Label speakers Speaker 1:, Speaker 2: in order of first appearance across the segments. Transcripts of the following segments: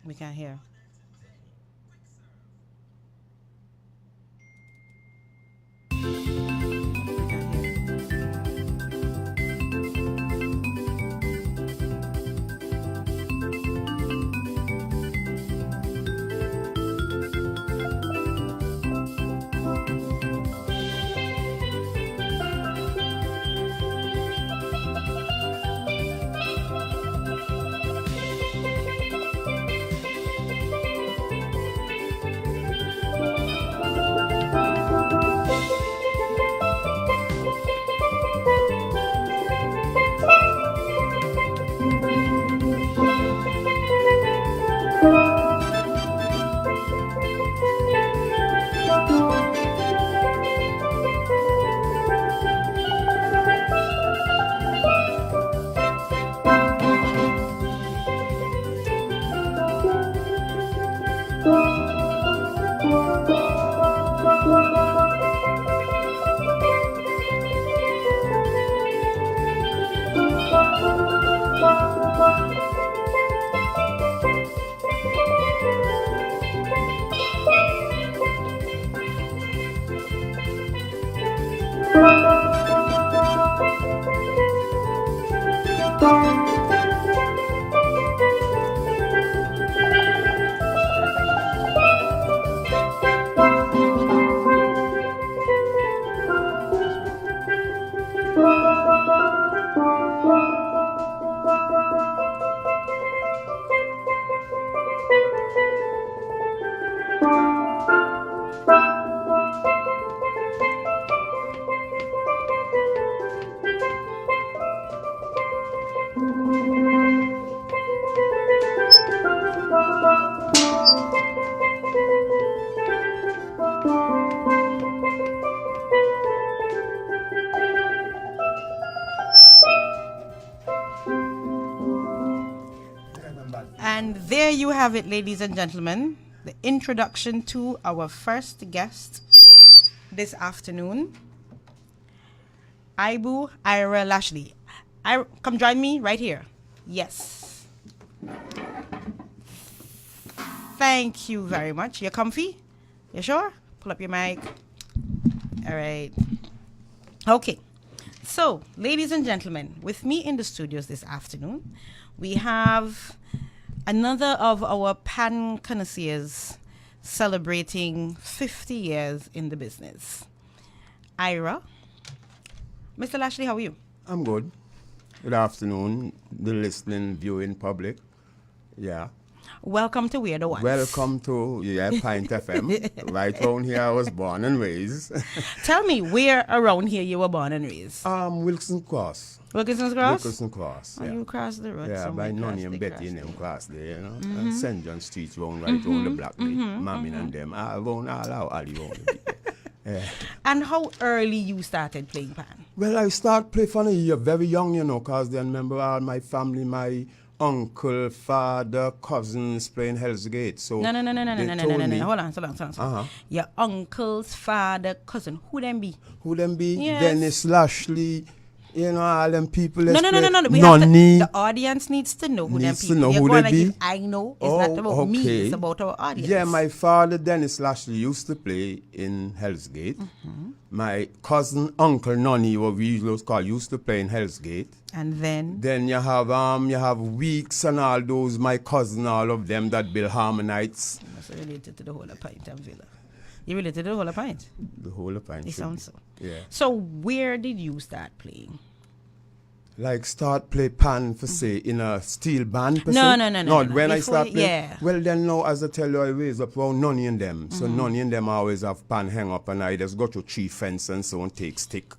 Speaker 1: We can't hear. We can't hear. And there you have it, ladies and gentlemen, the introduction to our first guest this afternoon, Ira Lashley. Come join me right here. Yes. Thank you very much. You comfy? You sure? Pull up your mic. All right. Okay. So, ladies and gentlemen, with me in the studios this afternoon, we have another of our pan connoisseurs celebrating 50 years in the business. Ira. Mr. Lashley, how are you?
Speaker 2: I'm good. Good afternoon, the listening, viewing public. Yeah.
Speaker 1: Welcome to We're the Ones.
Speaker 2: Welcome to Pint FM. Right around here I was born and raised.
Speaker 1: Tell me, where around here you were born and raised?
Speaker 2: Wilson Cross.
Speaker 1: Wilkinson's Cross?
Speaker 2: Wilkinson Cross.
Speaker 1: Oh,
Speaker 2: yeah.
Speaker 1: you crossed the road.
Speaker 2: Yeah, by Nonny and Betty and them cross there, you know. And St. John Street round right round the block. Mammy and them. Around all around the yeah.
Speaker 1: And how early you started playing pan?
Speaker 2: Well, I started playing from a year very young, you know, because then remember all my family, my uncle, father, cousins playing Hell's Gate. So
Speaker 1: No. Hold on.
Speaker 2: Uh-huh.
Speaker 1: Your uncle's father, cousin, who them be?
Speaker 2: Who them be?
Speaker 1: Yes.
Speaker 2: Dennis Lashley, you know, all them people.
Speaker 1: No. We
Speaker 2: Nonny.
Speaker 1: have to, the audience needs to know who them
Speaker 2: Needs to
Speaker 1: people.
Speaker 2: know
Speaker 1: You're
Speaker 2: who
Speaker 1: going
Speaker 2: they
Speaker 1: like
Speaker 2: be?
Speaker 1: if I know. It's not about me. It's about our audience.
Speaker 2: Yeah, my father, Dennis Lashley, used to play in Hell's Gate. My cousin, Uncle Nonny, what we used to play in Hell's Gate.
Speaker 1: And then?
Speaker 2: Then you have Weeks and all those, my cousin, all of them that build Harmonites.
Speaker 1: You must related to the whole of Pint and Villa. You related to the whole of Pint?
Speaker 2: The whole of Pine.
Speaker 1: It sounds so.
Speaker 2: Yeah.
Speaker 1: So where did you start playing?
Speaker 2: Like start play pan for say in a steel band per
Speaker 1: No,
Speaker 2: se?
Speaker 1: no.
Speaker 2: When I
Speaker 1: Before,
Speaker 2: start playing,
Speaker 1: yeah.
Speaker 2: well then now as I tell you I raise up around Nonny and them. So Nonny and them always have pan hang up and I just go to 3 fence and so on take stick.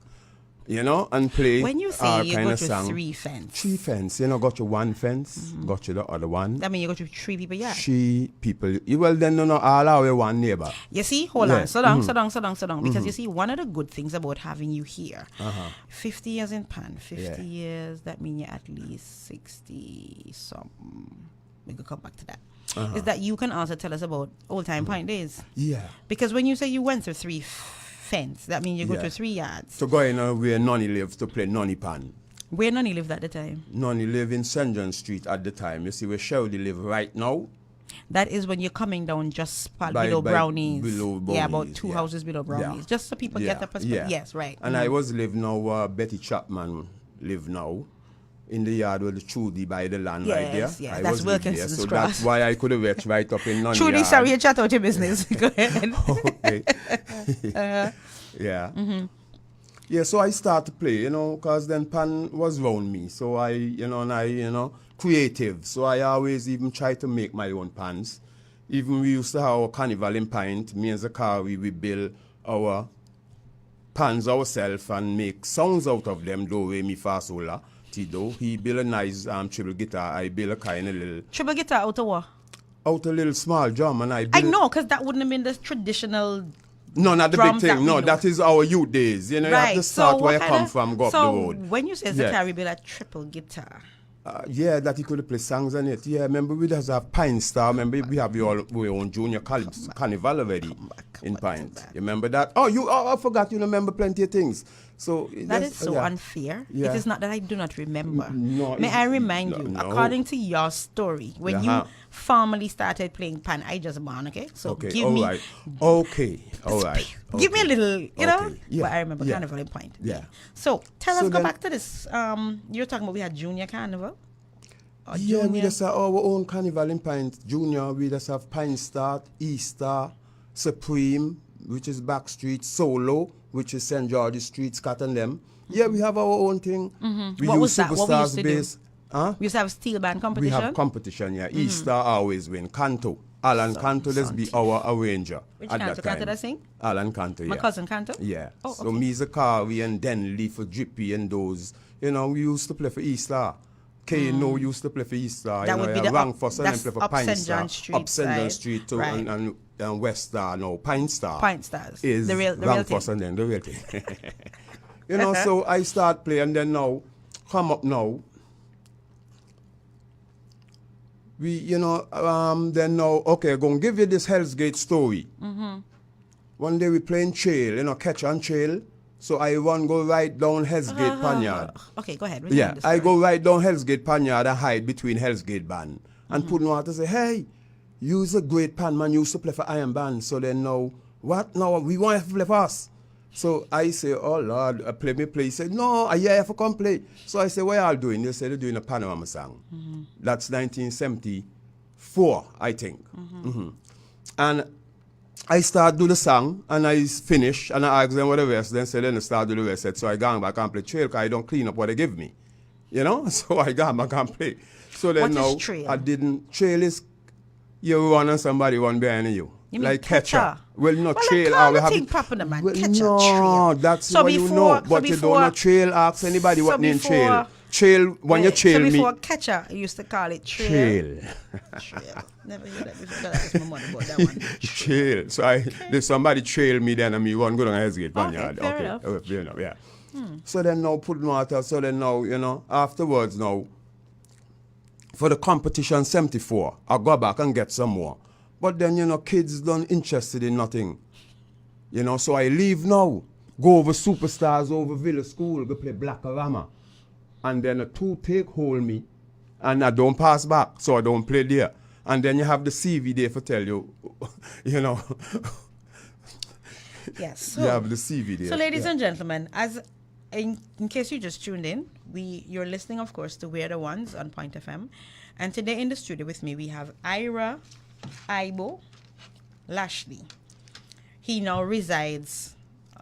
Speaker 2: You know, and play
Speaker 1: When you say
Speaker 2: all
Speaker 1: you
Speaker 2: kind
Speaker 1: go
Speaker 2: of
Speaker 1: to
Speaker 2: song.
Speaker 1: 3 fence,
Speaker 2: 3 fence, you know, got you 1 fence, got you the other one.
Speaker 1: that means you go to 3 people yard.
Speaker 2: 3 people. Well then no all our one neighbor.
Speaker 1: You see, hold
Speaker 2: Yeah.
Speaker 1: on, slow down. Because you see, one of the good things about having you here, 50 years in pan, 50
Speaker 2: Yeah.
Speaker 1: years, that means you're at least 60 something. We could come back to that. Is that you can also tell us about old time pint days.
Speaker 2: Yeah.
Speaker 1: Because when you say you went through 3 fence, that means you go
Speaker 2: Yeah.
Speaker 1: to 3 yards.
Speaker 2: So go in where Nonny lives to play Nonny pan.
Speaker 1: Where Nonny lived at the time?
Speaker 2: Nonny live in St. John Street at the time. You see where Shirley live right now?
Speaker 1: That is when you're coming down just
Speaker 2: By-
Speaker 1: below
Speaker 2: by
Speaker 1: Brownies.
Speaker 2: below
Speaker 1: Yeah, about
Speaker 2: Brownies,
Speaker 1: two
Speaker 2: yeah.
Speaker 1: houses below Brownies.
Speaker 2: Yeah.
Speaker 1: Just so people get the perspective. Yes, right.
Speaker 2: And I was live now, Betty Chapman live now, in the yard where the Trudy by the land right there.
Speaker 1: Yes,
Speaker 2: I
Speaker 1: that's
Speaker 2: was live there,
Speaker 1: Wilkinson's
Speaker 2: so
Speaker 1: Cross.
Speaker 2: that's why I could have reached right up in Nunny
Speaker 1: Trudy,
Speaker 2: yard.
Speaker 1: sorry, you chat out your business. Go ahead.
Speaker 2: Okay. Yeah. Yeah, so I start to play, you know, because then Pan was round me. So I creative. So I always even try to make my own pans. Even we used to have our carnival in Pint. Me and Zakari, we build our pans ourselves and make sounds out of them. Do, re, mi, fa, sol, la, ti, do. He build a nice triple guitar. I build a kind of little...
Speaker 1: Triple guitar out of what?
Speaker 2: Out a little small drum, and I build...
Speaker 1: I know, because that wouldn't have been the traditional...
Speaker 2: No, not the big
Speaker 1: drums that
Speaker 2: thing.
Speaker 1: we
Speaker 2: No,
Speaker 1: know.
Speaker 2: that is our youth days. You know, you have to start where you come from, go up the road.
Speaker 1: So when you say
Speaker 2: Yeah.
Speaker 1: Zakari build a triple guitar,
Speaker 2: Yeah, that he could play songs on it. Yeah, remember we just have Pine Star. Remember we have our own junior carnival already in Pine. You remember that? Oh, I forgot. You remember plenty of things. So
Speaker 1: that is so unfair.
Speaker 2: Yeah.
Speaker 1: It is not that I do not remember.
Speaker 2: No,
Speaker 1: May I remind you,
Speaker 2: no.
Speaker 1: according to your story, when you formally started playing pan, I just born, okay? So
Speaker 2: Okay,
Speaker 1: give
Speaker 2: all
Speaker 1: me...
Speaker 2: right. Okay, all right.
Speaker 1: Give me a little, you know?
Speaker 2: Okay, yeah,
Speaker 1: But I remember
Speaker 2: yeah,
Speaker 1: Carnival in Point.
Speaker 2: yeah.
Speaker 1: So tell
Speaker 2: So
Speaker 1: us, go
Speaker 2: then-
Speaker 1: back to this. You're talking about we had Junior Carnival? Or
Speaker 2: Yeah, we
Speaker 1: Junior?
Speaker 2: just have our own carnival in Pine Junior. We just have Pine Star, Easter, Supreme, which is Back Street, Solo, which is St. George's Street, Scott and them. Yeah, we have our own thing. We
Speaker 1: What
Speaker 2: use
Speaker 1: was that? What we used
Speaker 2: Superstars
Speaker 1: to do?
Speaker 2: base. Huh?
Speaker 1: We used to have steel band
Speaker 2: We
Speaker 1: competition?
Speaker 2: have competition, yeah. Easter always win. Canto. Alan Canto, let's be our arranger.
Speaker 1: Which
Speaker 2: at
Speaker 1: Canto?
Speaker 2: that
Speaker 1: Canto
Speaker 2: time.
Speaker 1: that sing?
Speaker 2: Alan Canto, yeah.
Speaker 1: My cousin Canto?
Speaker 2: Yeah.
Speaker 1: Oh,
Speaker 2: So
Speaker 1: okay.
Speaker 2: me, Zakari, and Denley for Drippy and those. You know, we used to play for Easter. Kano used to play for Easter.
Speaker 1: That would be the
Speaker 2: Rank
Speaker 1: up-
Speaker 2: for and
Speaker 1: that's
Speaker 2: play for
Speaker 1: up
Speaker 2: Pine
Speaker 1: St.
Speaker 2: Star.
Speaker 1: John Street
Speaker 2: Up St. John
Speaker 1: side.
Speaker 2: Street to
Speaker 1: Right.
Speaker 2: and West Star, no, Pine Star.
Speaker 1: Pine Stars.
Speaker 2: Is
Speaker 1: The real
Speaker 2: Rank
Speaker 1: thing.
Speaker 2: for and then the real thing. You know, so I start playing, then now, come up now. We, you know, then now, okay, going to give you this Hell's Gate story. One day we playing trail, you know, catch and trail. So I want go right down Hell's Gate Panyard.
Speaker 1: Okay, go ahead.
Speaker 2: Yeah,
Speaker 1: Resume the
Speaker 2: I
Speaker 1: story.
Speaker 2: go right down Hell's Gate Panyard and hide between Hell's Gate band. And put water say, hey, you's a great pan man, you used to play for Iron Band. So then now, what? No, we want you to play for us. So I say, oh Lord, play me play. He said, no, I hear you for come play. So I say, what y'all doing? They said they're doing a Panorama song. That's 1974, I think. And I start do the song and I finish and I ask them what the rest. Then say, then I start do the rest. Said, so I go back and play trail because I don't clean up what they give me. You know? So I go back and play. So then
Speaker 1: What is
Speaker 2: now
Speaker 1: trail?
Speaker 2: I didn't. Trail is you run and somebody run behind you.
Speaker 1: You mean
Speaker 2: like
Speaker 1: catcher?
Speaker 2: Well, not
Speaker 1: Well,
Speaker 2: trail.
Speaker 1: I
Speaker 2: we
Speaker 1: call
Speaker 2: have
Speaker 1: the thing
Speaker 2: it-
Speaker 1: proper, man.
Speaker 2: Well,
Speaker 1: Catcher,
Speaker 2: no,
Speaker 1: trail.
Speaker 2: that's
Speaker 1: So
Speaker 2: what you
Speaker 1: before-
Speaker 2: know.
Speaker 1: so
Speaker 2: But you
Speaker 1: before-
Speaker 2: don't know trail. Ask anybody what
Speaker 1: so
Speaker 2: name trail.
Speaker 1: before-
Speaker 2: Trail when you
Speaker 1: Wait,
Speaker 2: trail
Speaker 1: so
Speaker 2: me.
Speaker 1: before catcher, I used to call it trail.
Speaker 2: Trail.
Speaker 1: Trail. Never heard that before. That was my mother about that one.
Speaker 2: Trail. So if somebody trail me then and me one go down Hell's Vineyard.
Speaker 1: fair enough.
Speaker 2: Fair enough, yeah. So then now put water, so then now, you know, afterwards now, for the competition 74, I go back and get some more. But then, you know, kids don't interested in nothing. You know, so I leave now. Go over Superstars, over Villa School, go play Blackarama. And then a two take hold me. And I don't pass back, so I don't play there. And then you have the CV there for tell you, you know.
Speaker 1: Yes. So,
Speaker 2: You have the CV there.
Speaker 1: So, ladies
Speaker 2: yeah.
Speaker 1: and gentlemen, as in case you just tuned in, you're listening, of course, to We're the Ones on Point FM, and today in the studio with me we have Ira Ibo Lashley. He now resides,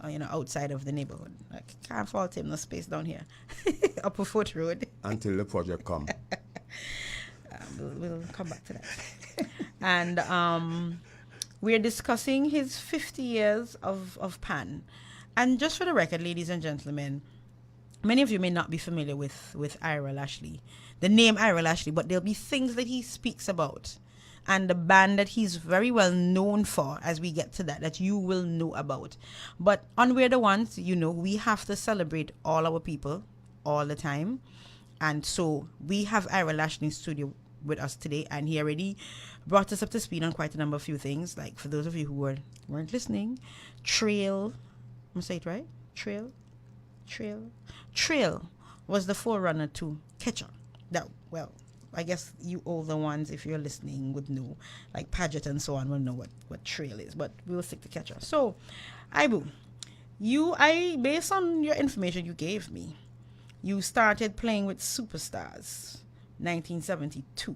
Speaker 1: outside of the neighborhood. I can't fault him. No space down here, Upper Foot Road.
Speaker 2: Until the project come.
Speaker 1: We'll come back to that. And we're discussing his 50 years of Pan. And just for the record, ladies and gentlemen, many of you may not be familiar with Ira Lashley, the name Ira Lashley, but there'll be things that he speaks about and the band that he's very well known for as we get to that you will know about. But on We're the Ones, we have to celebrate all our people all the time. And so we have Ira Lashley in studio with us today, and he already brought us up to speed on quite a number of few things. Like for those of you who weren't listening, Trail, I'm gonna say it right? Trail was the forerunner to Catcher. I guess you older ones, if you're listening, would know. Like Paget and so on will know what trail is. But we'll stick to catcher. So, Ibu, based on your information you gave me, you started playing with Superstars 1972.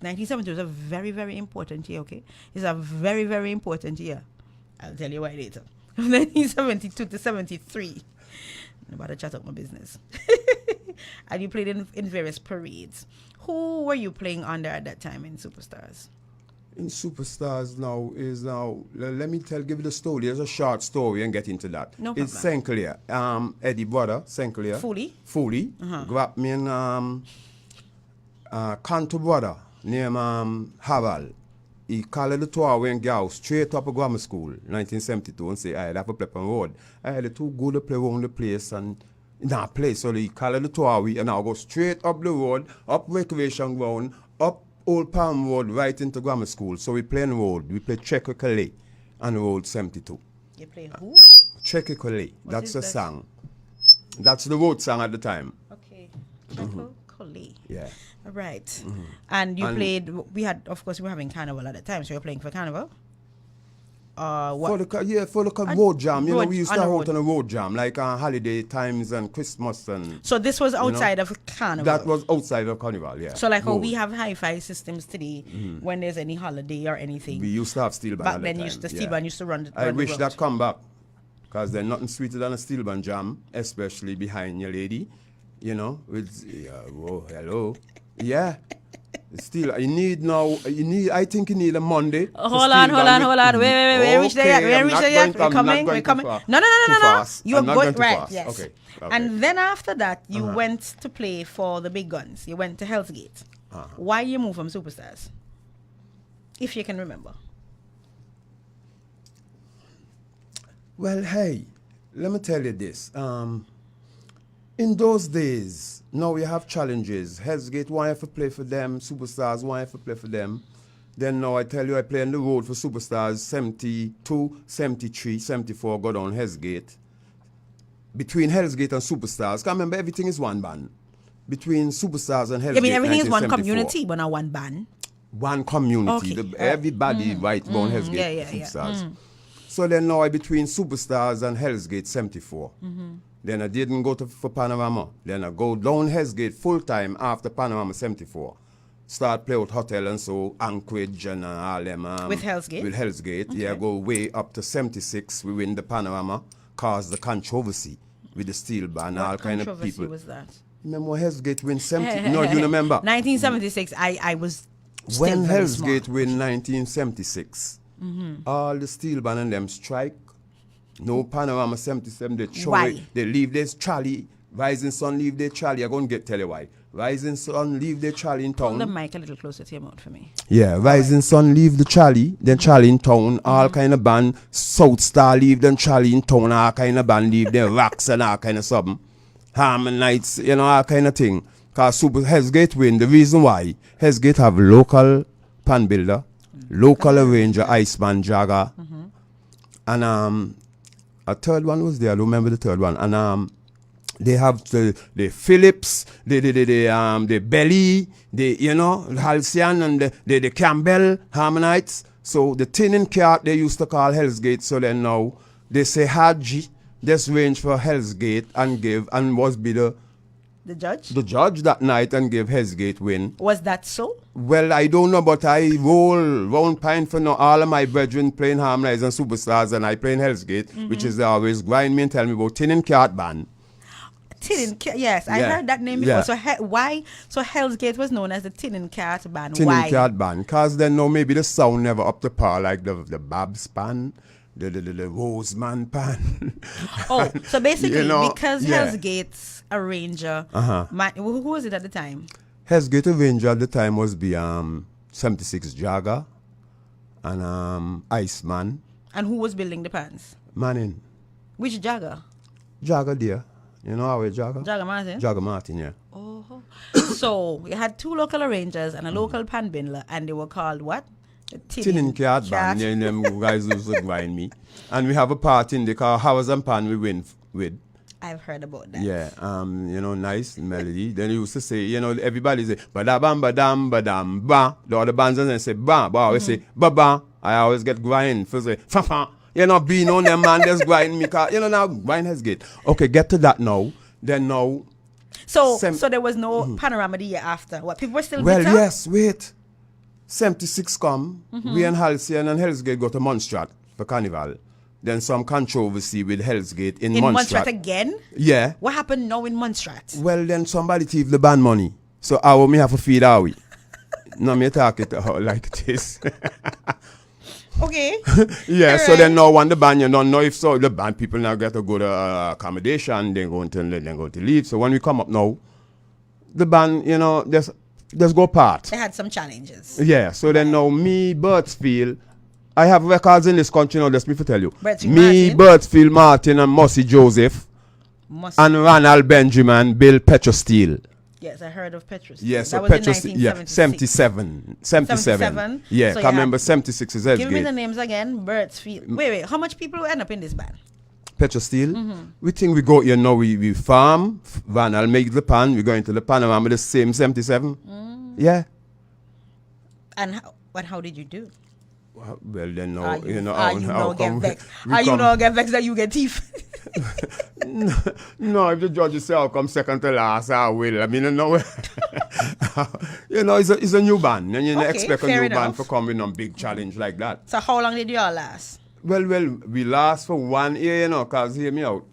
Speaker 1: 1972 is a very, very important year, okay? It's a very, very important year. I'll tell you why later. 1972 to 73. I'm about to chat up my business. And you played in various parades. Who were you playing under at that time in Superstars?
Speaker 2: In Superstars let me give you the story. There's a short story and get into that.
Speaker 1: No problem.
Speaker 2: It's St. Clair. Eddie brother, St. Clair. Foley. Got me in Canto brother named Haval. He called the tour when go straight up a grammar school, 1972, and say, I have to play on road. I had to go to play around the place and play. So he called the tour and I go straight up the road, up recreation ground, up Old Palm Road, right into grammar school. So we play on road. We play Check-a-Calais on road 72.
Speaker 1: You play who?
Speaker 2: Check-a-Calais. That's the song. That's the road song at the time.
Speaker 1: Okay. Check-a-Calais.
Speaker 2: Yeah.
Speaker 1: Right. And you played, we were having carnival at the time, so you were playing for carnival?
Speaker 2: What? For the road jam. We used to out on a road jam, like holiday times and Christmas. And
Speaker 1: so this was outside of carnival?
Speaker 2: That was outside of carnival, yeah.
Speaker 1: So like how we have hi-fi systems today, when there's any holiday or anything.
Speaker 2: We used to have steel band
Speaker 1: back then, the steel band used to run
Speaker 2: I wish that come back, because there's nothing sweeter than a steel band jam, especially behind your lady, with, hello. Yeah. Still, I think you need a Monday.
Speaker 1: Hold on. Wait. Reach there yet? We're coming. No. You're going, right, yes.
Speaker 2: Okay.
Speaker 1: And then after that, you went to play for the big guns. You went to Hell's Gate. Why you move from Superstars? If you can remember.
Speaker 2: Well, hey, let me tell you this. In those days, now we have challenges. Hell's Gate want to play for them. Superstars want to play for them. Then now I tell you, I play on the road for Superstars 72, 73, 74, go down Hell's Gate. Between Hell's Gate and Superstars, because remember, everything is one band. Between Superstars and Hell's Gate,
Speaker 1: everything is one community, but not one band.
Speaker 2: One community.
Speaker 1: Okay.
Speaker 2: Everybody right around Hell's Gate, Superstars. So then now I between Superstars and Hell's Gate 74. Then I didn't go for Panorama. Then I go down Hell's Gate full time after Panorama 74. Start play with Hotel and so Anchorage and all them.
Speaker 1: With Hell's Gate?
Speaker 2: With Hell's Gate. Okay. Yeah, go way up to 76. We win the Panorama. Cause the controversy with the steel band. All kind of people.
Speaker 1: What controversy was that?
Speaker 2: Remember Hell's Gate win 70? No, you remember?
Speaker 1: 1976. I was still
Speaker 2: when
Speaker 1: very
Speaker 2: Hell's
Speaker 1: small.
Speaker 2: Gate win 1976, all the steel band and them strike. No Panorama 77, they throw
Speaker 1: Why?
Speaker 2: it. They leave this Charlie. Rising Sun leave their Charlie. I'm going to tell you why. Rising Sun leave their Charlie in town.
Speaker 1: Hold the mic a little closer to your mouth for me.
Speaker 2: Yeah, Rising Sun leave the Charlie, then Charlie in town, all kind of band. South Star leave them Charlie in town, all kind of band leave them Rocks and all kind of something. Harmonites, all kind of thing. Because Hell's Gate win, the reason why, Hell's Gate have local pan builder, local arranger, Iceman, Jagger, and a third one was there. I don't remember the third one. And they have the Phillips, the Belly, the Halcyon, and the Campbell Harmonites. So the tin and cart they used to call Hell's Gate. So then now they say Haji just range for Hell's Gate and was be the
Speaker 1: judge?
Speaker 2: The judge that night and gave Hell's Gate win.
Speaker 1: Was that so?
Speaker 2: Well, I don't know, but I roll round pine for now. All of my brethren playing Harmonize and Superstars, and I playing Hell's Gate, which is they always grind me and tell me about Tin and Cart Band.
Speaker 1: Tin and Cart, yes, I heard that name before. So why? So Hell's Gate was known as the Tin and Cart Band.
Speaker 2: Tin
Speaker 1: why?
Speaker 2: and Cart Band, cause then now maybe the sound never up to par like the Babs Pan. The Roseman Pan.
Speaker 1: Oh, so basically, because Hell's Gate's arranger, who was it at the time?
Speaker 2: Hell's Gate arranger at the time was the 76 Jagger and Iceman.
Speaker 1: And who was building the pans?
Speaker 2: Manning.
Speaker 1: Which Jagger?
Speaker 2: Jagger there. You know how we Jagger?
Speaker 1: Jagger Martin?
Speaker 2: Jagger Martin, yeah.
Speaker 1: Oh. So, we had two local arrangers and a local pan builder, and they were called what?
Speaker 2: Tin and Cart Band. Yeah, them guys used to grind me. And we have a part in the car, House and Pan we win with.
Speaker 1: I've heard about that.
Speaker 2: Yeah, you know, nice melody. Then you used to say, you know, everybody say ba-da-bam, ba-dam, ba-dam, ba. The other bands and then say ba, but I always say ba-ba. I always get grind. First say fa-fa. You know, being on them man, there's grind me. You know, now grind has get. Okay, get to that now. Then now.
Speaker 1: So there was no panorama the year after. What, people were still
Speaker 2: Well,
Speaker 1: bitter?
Speaker 2: yes, wait. 76 come. We and Halcyon and Hellsgate got a Montserrat for Carnival. Then some controversy with Hellsgate in Montserrat.
Speaker 1: Montserrat again?
Speaker 2: Yeah.
Speaker 1: What happened now in Montserrat?
Speaker 2: Well, then somebody thieved the band money. So how me have to feed how we? No, me talk it out like this.
Speaker 1: Okay.
Speaker 2: Yeah,
Speaker 1: All
Speaker 2: so
Speaker 1: right.
Speaker 2: then now when the band, you don't know if so, the band people now get to go to accommodation, they're going to leave. So when we come up now, the band, you know, there's go part.
Speaker 1: They had some challenges.
Speaker 2: Yeah, so then now me, Birdsfield, I have records in this country now, let me tell you.
Speaker 1: Birdsfield
Speaker 2: Me,
Speaker 1: Martin.
Speaker 2: Birdsfield Martin and Mossy Joseph and Ronald Benjamin built Petra Steel.
Speaker 1: Yes, I heard of Petra Steel.
Speaker 2: Yeah,
Speaker 1: That
Speaker 2: so
Speaker 1: was
Speaker 2: Petra
Speaker 1: in
Speaker 2: Steel, yeah,
Speaker 1: 1977.
Speaker 2: 77. Yeah,
Speaker 1: So
Speaker 2: I
Speaker 1: you
Speaker 2: remember
Speaker 1: had-
Speaker 2: 76 is
Speaker 1: Give me the
Speaker 2: Hellsgate.
Speaker 1: names again. Birdsfield. Wait. How much people end up in this band?
Speaker 2: Petra Steel. We think we go here now, we farm, Ronald make the pan, we go into the panorama the same 77. Yeah.
Speaker 1: And how did you do?
Speaker 2: Well, then now,
Speaker 1: Are
Speaker 2: you know,
Speaker 1: are you
Speaker 2: how
Speaker 1: now get
Speaker 2: come
Speaker 1: vexed?
Speaker 2: we
Speaker 1: Are you
Speaker 2: come-
Speaker 1: now get vexed that you get teeth?
Speaker 2: No, if the judges say I'll come second to last, I will. I mean, no. You know, it's a new band, and you don't
Speaker 1: Okay,
Speaker 2: expect a
Speaker 1: fair
Speaker 2: new
Speaker 1: enough.
Speaker 2: band for coming on big challenge like that.
Speaker 1: So how long did you all last?
Speaker 2: Well, we last for 1 year, you know, cause hear me out.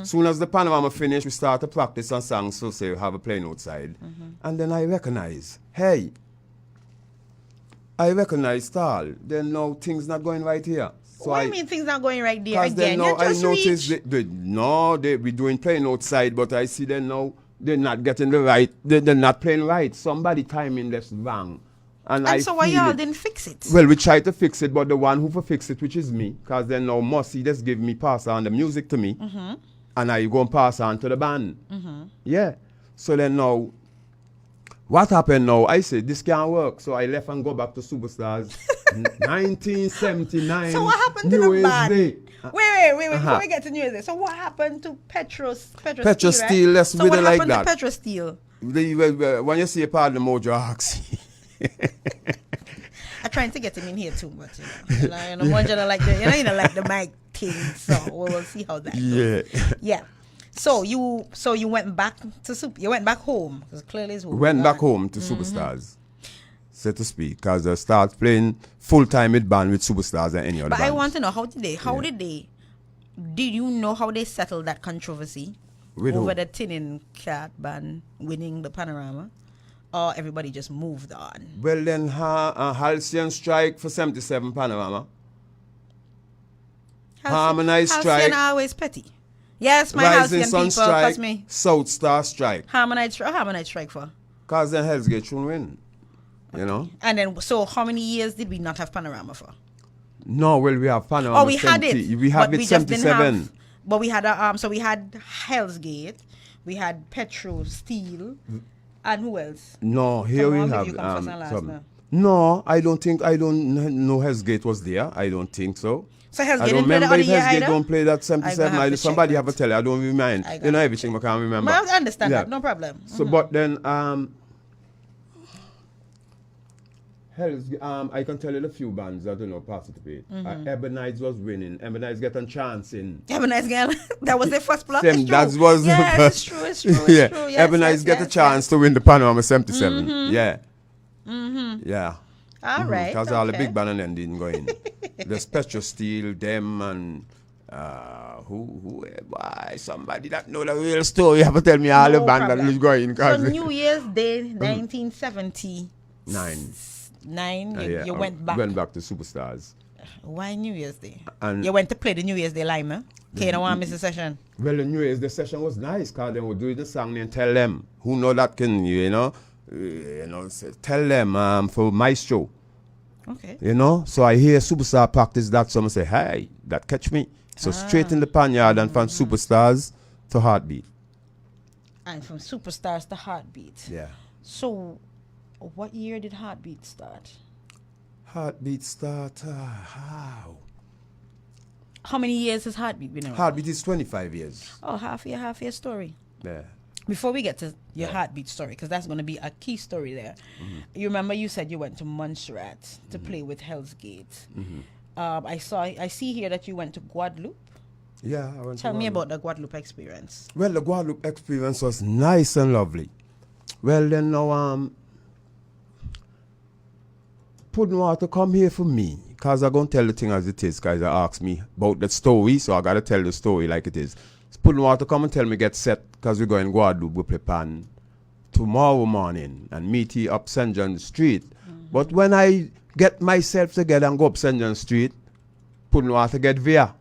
Speaker 2: Soon as the panorama finish, we start to practice some songs, so say have a playing outside, and then I recognize, hey, I recognize Tal. Then now things not going right here. So
Speaker 1: What do you mean things not going right there
Speaker 2: Because then
Speaker 1: again?
Speaker 2: now
Speaker 1: You
Speaker 2: I
Speaker 1: just
Speaker 2: noticed
Speaker 1: reached.
Speaker 2: they be doing playing outside, but I see them now they're not getting the right. They're not playing right. Somebody timing that's wrong, and I
Speaker 1: And so why
Speaker 2: feel
Speaker 1: y'all
Speaker 2: it.
Speaker 1: didn't fix it?
Speaker 2: Well, we try to fix it, but the one who for fix it, which is me, because then now Mossy just give me pass on the music to me, and I go and pass on to the band. Yeah. So then now, what happened now? I said this can't work, so I left and go back to Superstars. 1979.
Speaker 1: So what happened to
Speaker 2: New
Speaker 1: the
Speaker 2: Year's
Speaker 1: band?
Speaker 2: Day.
Speaker 1: Wait, before we get to New Year's Day. So what happened to Petra
Speaker 2: Petra
Speaker 1: Steel,
Speaker 2: Steel,
Speaker 1: right?
Speaker 2: let's
Speaker 1: So
Speaker 2: with
Speaker 1: what
Speaker 2: it like
Speaker 1: happened
Speaker 2: that.
Speaker 1: to Petra Steel?
Speaker 2: When you see a part of the Mojo Oxy.
Speaker 1: I'm trying to get him in here too much. You know, Mojo don't like the, you don't like the mic thing, so we'll see how that goes.
Speaker 2: Yeah.
Speaker 1: Yeah. So you went back to you went back home, because clearly it's home.
Speaker 2: Went back home to Superstars, so to speak, because I start playing full-time with band with Superstars and any other
Speaker 1: But
Speaker 2: bands.
Speaker 1: I want to know, did you know how they settled that controversy
Speaker 2: With
Speaker 1: over
Speaker 2: who?
Speaker 1: the Tinning Cat band winning the panorama, or everybody just moved on?
Speaker 2: Well, then Halcyon strike for 77 Panorama. Harmonize strike.
Speaker 1: Halcyon always petty. Yes, my
Speaker 2: Rising
Speaker 1: Halcyon
Speaker 2: Sun
Speaker 1: people,
Speaker 2: strike.
Speaker 1: trust me.
Speaker 2: South Star strike.
Speaker 1: Harmonize strike for.
Speaker 2: Because then Hellsgate should win. You know?
Speaker 1: And then, so how many years did we not have panorama for?
Speaker 2: No, well, we have Panorama.
Speaker 1: Oh, we had
Speaker 2: 70.
Speaker 1: it.
Speaker 2: We have
Speaker 1: but
Speaker 2: it
Speaker 1: we just didn't
Speaker 2: 77.
Speaker 1: have. But we had so we had Hellsgate, we had Petra Steel, and who else?
Speaker 2: No, here
Speaker 1: Come
Speaker 2: we
Speaker 1: on,
Speaker 2: have
Speaker 1: you come first and last
Speaker 2: some.
Speaker 1: now.
Speaker 2: No, I don't know Hellsgate was there. I don't think so.
Speaker 1: So
Speaker 2: I
Speaker 1: Hellsgate
Speaker 2: don't
Speaker 1: didn't play the
Speaker 2: remember
Speaker 1: other
Speaker 2: if
Speaker 1: year
Speaker 2: Hellsgate
Speaker 1: either?
Speaker 2: don't play that
Speaker 1: I gonna
Speaker 2: 77.
Speaker 1: have to
Speaker 2: Somebody
Speaker 1: check
Speaker 2: have to
Speaker 1: that.
Speaker 2: tell you. I don't remind.
Speaker 1: I
Speaker 2: You
Speaker 1: gonna
Speaker 2: know
Speaker 1: have to
Speaker 2: everything, I can't remember.
Speaker 1: But I understand
Speaker 2: Yeah.
Speaker 1: that, no problem.
Speaker 2: So, but then, I can tell you the few bands that don't know participate. Ebonites was winning. Ebonites getting chance in.
Speaker 1: Have a nice girl. That was their first block.
Speaker 2: Same,
Speaker 1: It's
Speaker 2: that
Speaker 1: true.
Speaker 2: was the
Speaker 1: Yes,
Speaker 2: first.
Speaker 1: it's true. It's true. It's
Speaker 2: Yeah,
Speaker 1: true. Yes,
Speaker 2: Ebonites
Speaker 1: yes,
Speaker 2: get a
Speaker 1: yes,
Speaker 2: chance to win the Panorama 77. Yeah. Yeah.
Speaker 1: All right.
Speaker 2: Because all the
Speaker 1: okay.
Speaker 2: big band and them didn't go in. There's Petra Steel, them, and why somebody that know the real story. You have to tell me all the
Speaker 1: No
Speaker 2: band
Speaker 1: problem.
Speaker 2: that is going.
Speaker 1: So New Year's Day, 1979,
Speaker 2: Yeah,
Speaker 1: you went back.
Speaker 2: Went back to Superstars.
Speaker 1: Why New Year's Day?
Speaker 2: And-
Speaker 1: You went to play the New Year's Day lime, eh? Okay, you don't want to miss the session.
Speaker 2: Well, the New Year's, the session was nice because they would do the song and tell them who know that can, say, tell them for Maestro,
Speaker 1: Okay.
Speaker 2: So I hear Superstar practice that, someone say, hey, that catch me. So straight in the panyard and from Superstars to Heartbeat.
Speaker 1: And from Superstars to Heartbeat.
Speaker 2: Yeah.
Speaker 1: So, what year did Heartbeat start?
Speaker 2: Heartbeat start, how?
Speaker 1: How many years has Heartbeat been around?
Speaker 2: Heartbeat is 25 years.
Speaker 1: Oh, half year story.
Speaker 2: Yeah.
Speaker 1: Before we get to your Heartbeat story, because that's going to be a key story there. You remember you said you went to Montserrat to play with Hell's Gate. I see here that you went to Guadeloupe.
Speaker 2: Yeah, I went
Speaker 1: Tell
Speaker 2: to
Speaker 1: me
Speaker 2: Guadeloupe.
Speaker 1: about the Guadeloupe experience.
Speaker 2: Well, the Guadeloupe experience was nice and lovely. Well, then now, Puddin' to come here for me, because I'm going to tell the thing as it is, guys. I asked me about the story, so I got to tell the story like it is. Puddin' to come and tell me get set, because we're going to Guadeloupe, we play pan tomorrow morning and meet you up St. John Street. But when I get myself together and go up St. John Street, Puddin' to get via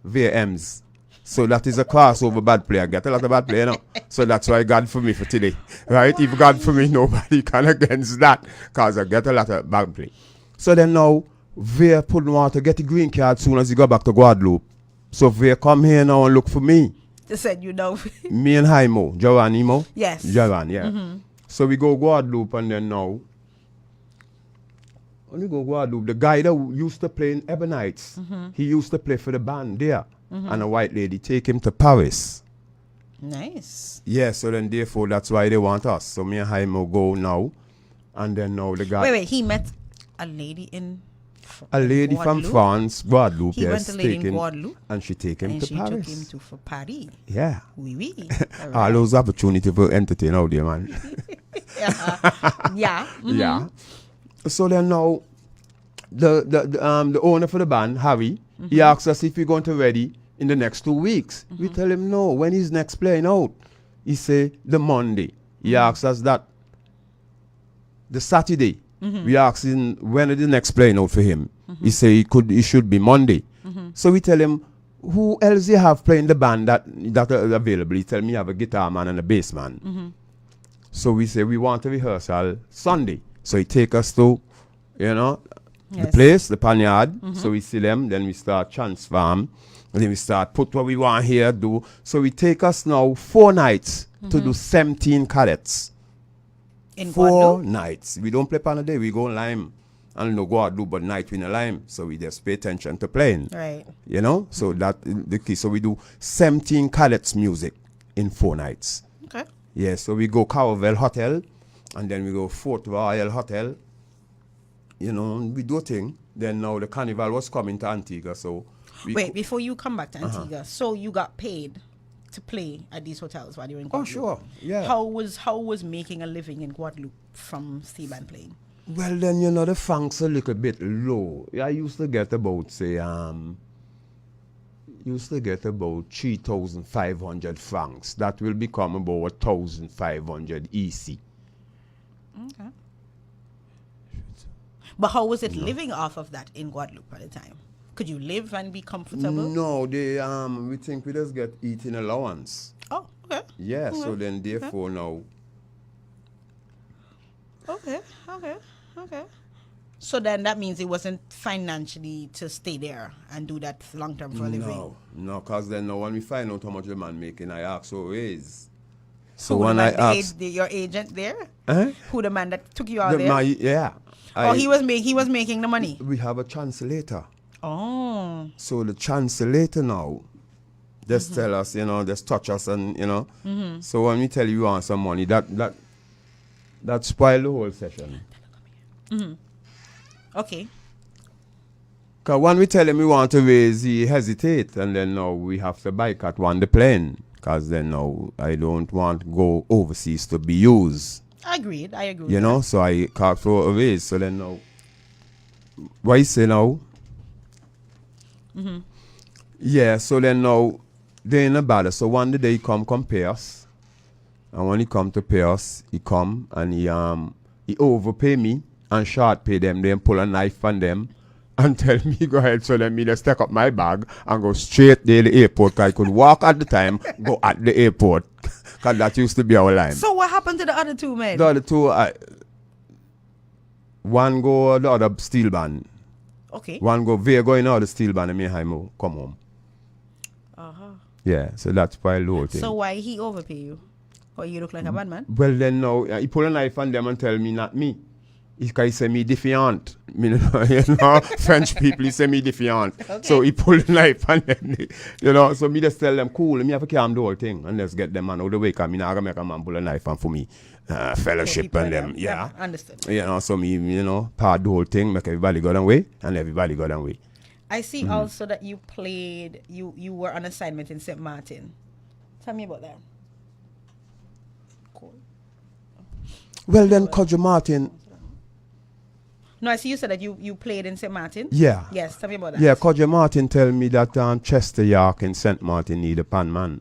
Speaker 2: M's. So that is a crossover bad player. Get a lot of bad player now. So that's why God for me for today. Right? If God for me, nobody can against that. Because I get a lot of bad play. So then now, Veer Puddin' to get the green card soon as he go back to Guadeloupe. So Veer come here now and look for me.
Speaker 1: They said you know.
Speaker 2: Me and Jaimo, Joran Imo.
Speaker 1: Yes.
Speaker 2: Joran, yeah. So we go Guadeloupe and then now, when we go Guadeloupe, the guy that used to play in Ebonites, he used to play for the band there. And a white lady take him to Paris.
Speaker 1: Nice.
Speaker 2: Yeah, so then therefore that's why they want us. So me and Jaime go now. And then now the guy...
Speaker 1: Wait, he met a lady in...
Speaker 2: A lady from France, Guadeloupe,
Speaker 1: He went to lady in Guadeloupe.
Speaker 2: And she take him
Speaker 1: And
Speaker 2: to
Speaker 1: she
Speaker 2: Paris.
Speaker 1: took him to for Paris.
Speaker 2: Yeah.
Speaker 1: Oui, oui.
Speaker 2: All those opportunities for entertain out there, man.
Speaker 1: Yeah.
Speaker 2: Yeah. So then now, the owner for the band, Harry, he asked us if we're going to ready in the next 2 weeks. We tell him no. When he's next playing out? He say the Monday. He asks us that the Saturday. We asked him when is the next playing out for him. He say he should be Monday. So we tell him who else you have playing the band that are available. He tell me you have a guitar man and a bass man. So we say we want a rehearsal Sunday. So he take us to, the place, the Panyard. So we see them, then we start transform. And then we start put what we want here, do. So we take us now 4 nights to do 17 cadets.
Speaker 1: In
Speaker 2: 4
Speaker 1: Guadeloupe?
Speaker 2: nights. We don't play pan a day, we go Lime. And no Guadeloupe, but night we in a Lime. So we just pay attention to playing.
Speaker 1: Right.
Speaker 2: So that the key. So we do 17 cadets music in 4 nights.
Speaker 1: Okay.
Speaker 2: Yeah, so we go Caravel Hotel, and then we go Fort Royal Hotel. We do a thing. Then now the carnival was coming to Antigua, so...
Speaker 1: Wait, before you come back to Antigua, so you got paid to play at these hotels while you were in Guadeloupe?
Speaker 2: Oh, sure, yeah.
Speaker 1: How was making a living in Guadeloupe from steel band playing?
Speaker 2: Well, then, the francs a little bit low. I used to get about, say, 3,500 francs. That will become about 1,500 EC.
Speaker 1: Okay. But how was it living off of that in Guadeloupe at the time? Could you live and be comfortable?
Speaker 2: No, we think we just get eating allowance.
Speaker 1: Oh, okay.
Speaker 2: Yeah,
Speaker 1: Okay.
Speaker 2: so then therefore now.
Speaker 1: Okay. So then that means it wasn't financially to stay there and do that long term for a living.
Speaker 2: No, because then now when we find out how much the man making, I ask so raise. So
Speaker 1: Who
Speaker 2: when
Speaker 1: the
Speaker 2: I
Speaker 1: man,
Speaker 2: ask,
Speaker 1: your agent there?
Speaker 2: eh?
Speaker 1: Who the man that took you out there?
Speaker 2: Yeah.
Speaker 1: He was making the money.
Speaker 2: We have a translator.
Speaker 1: Oh.
Speaker 2: So the translator now, just tell us, just touch us and, So when we tell you want some money, that spoil the whole session.
Speaker 1: Okay.
Speaker 2: Because when we tell him we want to raise, he hesitate. And then now we have to boycott the plane. Because then now I don't want to go overseas to be used.
Speaker 1: Agreed. I agree.
Speaker 2: So I called for a raise. So then now, what you say now? Yeah, so then now, they ain't a bother. So one day he come pay us. And when he come to pay us, he come and he overpay me and short pay them. Then pull a knife on them and tell me go ahead. So then me just take up my bag and go straight to the airport. Cause I could walk at the time, go at the airport. Because that used to be our line.
Speaker 1: So what happened to the other two men?
Speaker 2: The other two, one go the other steel band.
Speaker 1: Okay.
Speaker 2: One go, Veer going out the steel band and me and Jaime come home. Yeah, so that's why the whole thing.
Speaker 1: So why he overpay you? Or you look like a bad man?
Speaker 2: Well then now, he pull a knife on them and tell me not me. He say me defiant. Me, you know, French people, he say me defiant.
Speaker 1: Okay.
Speaker 2: So he pull the knife and then, you know, so me just tell them, cool, me have to calm the whole thing and let's get them man out the way, because me not gonna make a man pull a knife and for me, fellowship and them, yeah.
Speaker 1: Understood.
Speaker 2: You know, so me, you know, part the whole thing, make everybody go down way, and everybody go down way.
Speaker 1: I see also that you played, you were on assignment in St. Martin. Tell me about that. Cool.
Speaker 2: Well then, Kodja Martin.
Speaker 1: No, I see you said that you played in St. Martin.
Speaker 2: Yeah.
Speaker 1: Yes, tell me about that.
Speaker 2: Yeah, Kodja Martin tell me that Chester York and St. Martin need a pan man.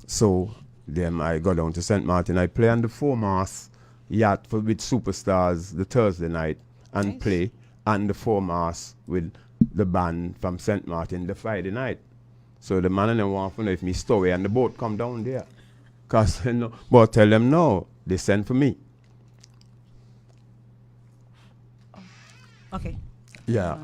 Speaker 2: So then I go down to St. Martin. I play on the four-mast yacht with Superstars the Thursday night and
Speaker 1: Nice.
Speaker 2: play on the four-mast with the band from St. Martin the Friday night. So the man and them want to know if me story and the boat come down there. Cause you know, but tell them no, they send for me.
Speaker 1: Okay.
Speaker 2: Yeah.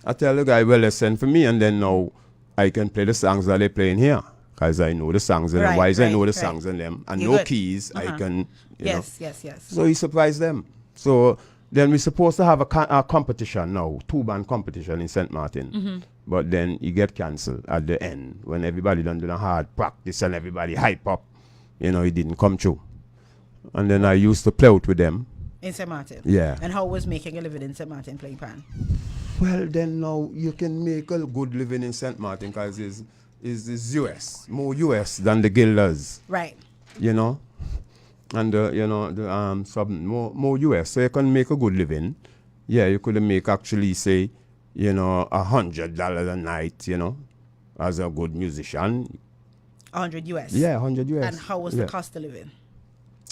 Speaker 2: I tell the guy, well, they send for me, and then now I can play the songs that they playing here. Because I know the songs and
Speaker 1: Right,
Speaker 2: wise, I know the
Speaker 1: right.
Speaker 2: songs and them. And
Speaker 1: You
Speaker 2: no
Speaker 1: good.
Speaker 2: keys, I can, you know.
Speaker 1: Yes.
Speaker 2: So he surprised them. So then we're supposed to have a competition now, two-band competition in St. Martin. But then he get cancelled at the end when everybody done a hard practice and everybody hype up. You know, he didn't come true. And then I used to play out with them.
Speaker 1: In St. Martin.
Speaker 2: Yeah.
Speaker 1: And how was making a living in St. Martin playing pan?
Speaker 2: Well, then now you can make a good living in St. Martin because it's US, more US than the Guilders,
Speaker 1: Right.
Speaker 2: you know, and you know the some more US, so you can make a good living. Yeah, you could make actually say, you know, $100 a night, you know, as a good musician.
Speaker 1: 100 US.
Speaker 2: Yeah, 100 US.
Speaker 1: And how was
Speaker 2: yeah.
Speaker 1: the cost of living?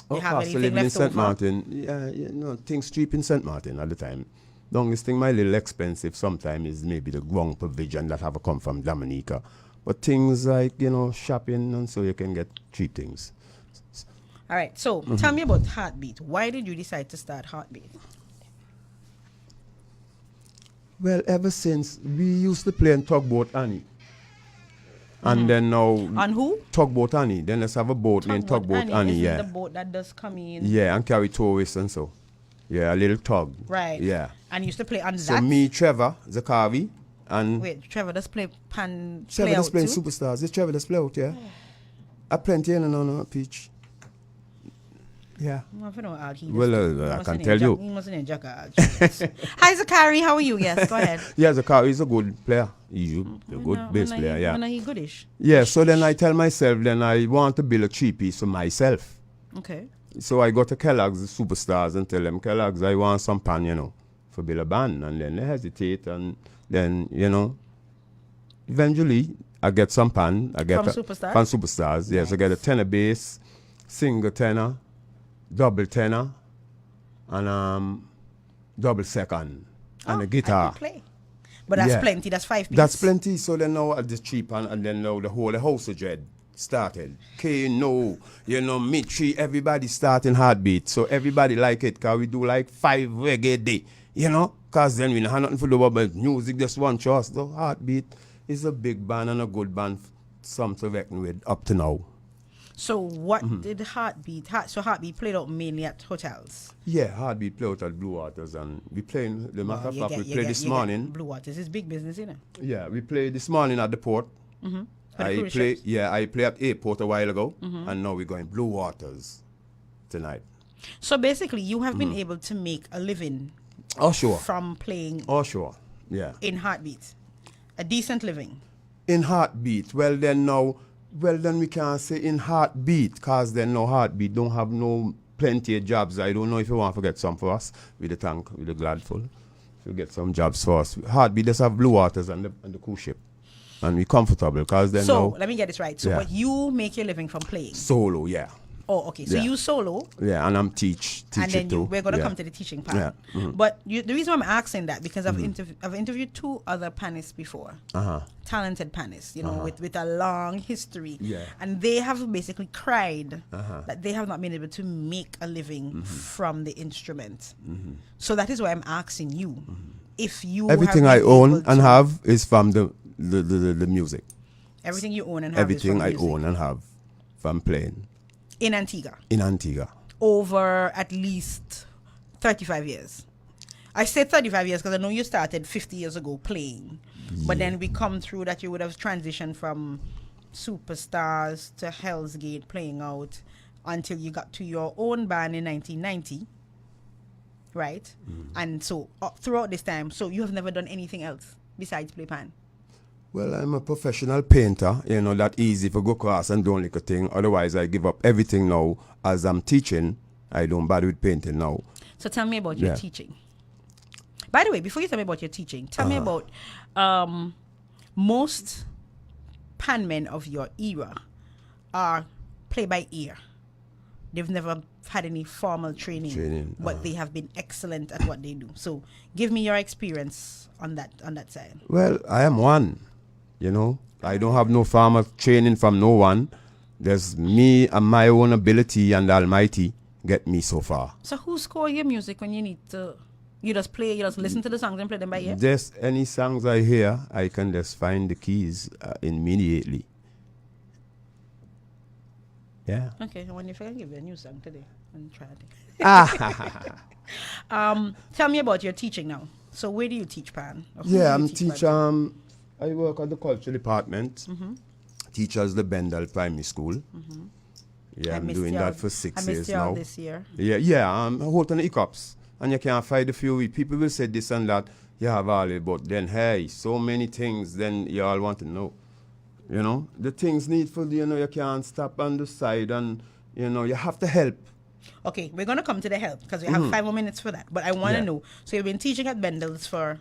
Speaker 2: Oh,
Speaker 1: You have
Speaker 2: cost of
Speaker 1: anything
Speaker 2: living in
Speaker 1: left
Speaker 2: St.
Speaker 1: over?
Speaker 2: Martin. Yeah, you know, things cheap in St. Martin at the time. The only thing my little expensive sometimes is maybe the ground provision that have to come from Dominica. But things like, you know, shopping and so you can get cheap things.
Speaker 1: All right. So tell me about Heartbeat. Why did you decide to start Heartbeat?
Speaker 2: Well, ever since we used to play in Tugboat Annie. And then now
Speaker 1: On who?
Speaker 2: Tugboat Annie. Then let's have a boat named Tugboat Annie,
Speaker 1: Isn't
Speaker 2: yeah.
Speaker 1: the boat that does come in.
Speaker 2: Yeah, and carry tourists and so. Yeah, a little tug.
Speaker 1: Right.
Speaker 2: Yeah.
Speaker 1: And you used to play on
Speaker 2: So
Speaker 1: that.
Speaker 2: me, Trevor, Zakavi, and
Speaker 1: Wait, Trevor does play pan.
Speaker 2: Trevor
Speaker 1: play
Speaker 2: does
Speaker 1: out
Speaker 2: play in
Speaker 1: too?
Speaker 2: Superstars. It's Trevor does play out, yeah. I plenty in no Peach. Yeah.
Speaker 1: I don't know how he
Speaker 2: Well,
Speaker 1: does.
Speaker 2: I
Speaker 1: He
Speaker 2: can
Speaker 1: must
Speaker 2: tell
Speaker 1: name
Speaker 2: you.
Speaker 1: He must name Jack. Hi, Zakari. How are you? Yes, go ahead.
Speaker 2: Yeah, Zakavi is a good player. He's a good bass player, yeah.
Speaker 1: When are he goodish?
Speaker 2: Yeah, so then I tell myself, then I want to build a three-piece for myself.
Speaker 1: Okay.
Speaker 2: So I go to Kellogg's, the Superstars, and tell them, Kellogg's, I want some pan, you know, for build a band. And then they hesitate, and then, you know, eventually I get some pan. I get
Speaker 1: From Superstars?
Speaker 2: From Superstars, yes. I get a tenor bass, single tenor, double tenor, and double second, and a
Speaker 1: I
Speaker 2: guitar.
Speaker 1: can play. But that's
Speaker 2: Yeah.
Speaker 1: plenty. That's 5 pieces.
Speaker 2: That's plenty. So then now at the cheap and then now the whole house of dread started. Kano, you know, me, three, everybody starting Heartbeat. So everybody like it because we do like 5 reggae day, you know, because then we don't have nothing to do about music, just one choice. So Heartbeat is a big band and a good band, some to reckon with up to now.
Speaker 1: So what did Heartbeat? So Heartbeat played out mainly at hotels.
Speaker 2: Yeah, Heartbeat play out at Blue Waters and we playing, the matter of fact, we played this morning.
Speaker 1: Blue Waters is big business, you know.
Speaker 2: Yeah, we played this morning at the port.
Speaker 1: For the cruise ships.
Speaker 2: I played at airport a while ago, and now we're going Blue Waters tonight.
Speaker 1: So basically, you have been able to make a living
Speaker 2: Oh sure,
Speaker 1: from playing
Speaker 2: oh sure, yeah.
Speaker 1: in Heartbeat, a decent living.
Speaker 2: In Heartbeat, well then we can't say in Heartbeat, cause then now Heartbeat don't have no plenty of jobs. I don't know if you want to get some for us with the tank, with the Gladful. We'll get some jobs for us. Heartbeat just have Blue Waters and the cruise ship, and we comfortable, cause then
Speaker 1: So
Speaker 2: now
Speaker 1: let me get this right. So
Speaker 2: Yeah.
Speaker 1: what you make your living from playing?
Speaker 2: solo, yeah.
Speaker 1: Oh, okay. So
Speaker 2: Yeah.
Speaker 1: you solo,
Speaker 2: Yeah, and I'm teach
Speaker 1: and then
Speaker 2: it too.
Speaker 1: we're going to
Speaker 2: yeah.
Speaker 1: come to the teaching part.
Speaker 2: Yeah.
Speaker 1: But the reason I'm asking that because I've interviewed 2 other panists before, talented panists, you know, with a long history,
Speaker 2: Yeah.
Speaker 1: and they have basically cried that they have not been able to make a living from the instrument. So that is why I'm asking you if you
Speaker 2: Everything
Speaker 1: have
Speaker 2: I
Speaker 1: been
Speaker 2: own
Speaker 1: able
Speaker 2: and
Speaker 1: to-
Speaker 2: have is from the music.
Speaker 1: everything you own and have is
Speaker 2: Everything
Speaker 1: from
Speaker 2: I
Speaker 1: music.
Speaker 2: own and have from playing
Speaker 1: in Antigua
Speaker 2: in Antigua.
Speaker 1: over at least 35 years. I say 35 years because I know you started 50 years ago playing. But then we come through that you would have transitioned from Superstars to Hell's Gate playing out until you got to your own band in 1990. Right? And so throughout this time, so you have never done anything else besides play pan?
Speaker 2: Well, I'm a professional painter, that easy for go across and do only a thing. Otherwise, I give up everything now. As I'm teaching, I don't bother with painting now.
Speaker 1: So tell me about your teaching. By the way, before you tell me about your teaching, tell me about most pan men of your era are play by ear. They've never had any formal training, but they have been excellent at what they do. So give me your experience on that side.
Speaker 2: Well, I am one. I don't have no formal training from no one. There's me and my own ability, and the Almighty get me so far.
Speaker 1: So who score your music when you need to? You just play, you just listen to the songs and play them by ear?
Speaker 2: Just any songs I hear, I can just find the keys immediately. Yeah.
Speaker 1: Okay, I wonder if I can give you a new song today and try it. Tell me about your teaching now. So where do you teach pan?
Speaker 2: I'm teacher. I work at the culture department. Teachers the Bendel Primary School. Yeah, I'm doing that for 6 years now.
Speaker 1: This year.
Speaker 2: Yeah. I'm holding the hiccups. And you can't fight a few. People will say this and that. You have all it, but then, hey, so many things, then you all want to know. The things needful, you can't stop on the side and, you have to help.
Speaker 1: Okay, we're going to come to the help because we have 5 more minutes for that. But I want to know, so you've been teaching at Bendel's for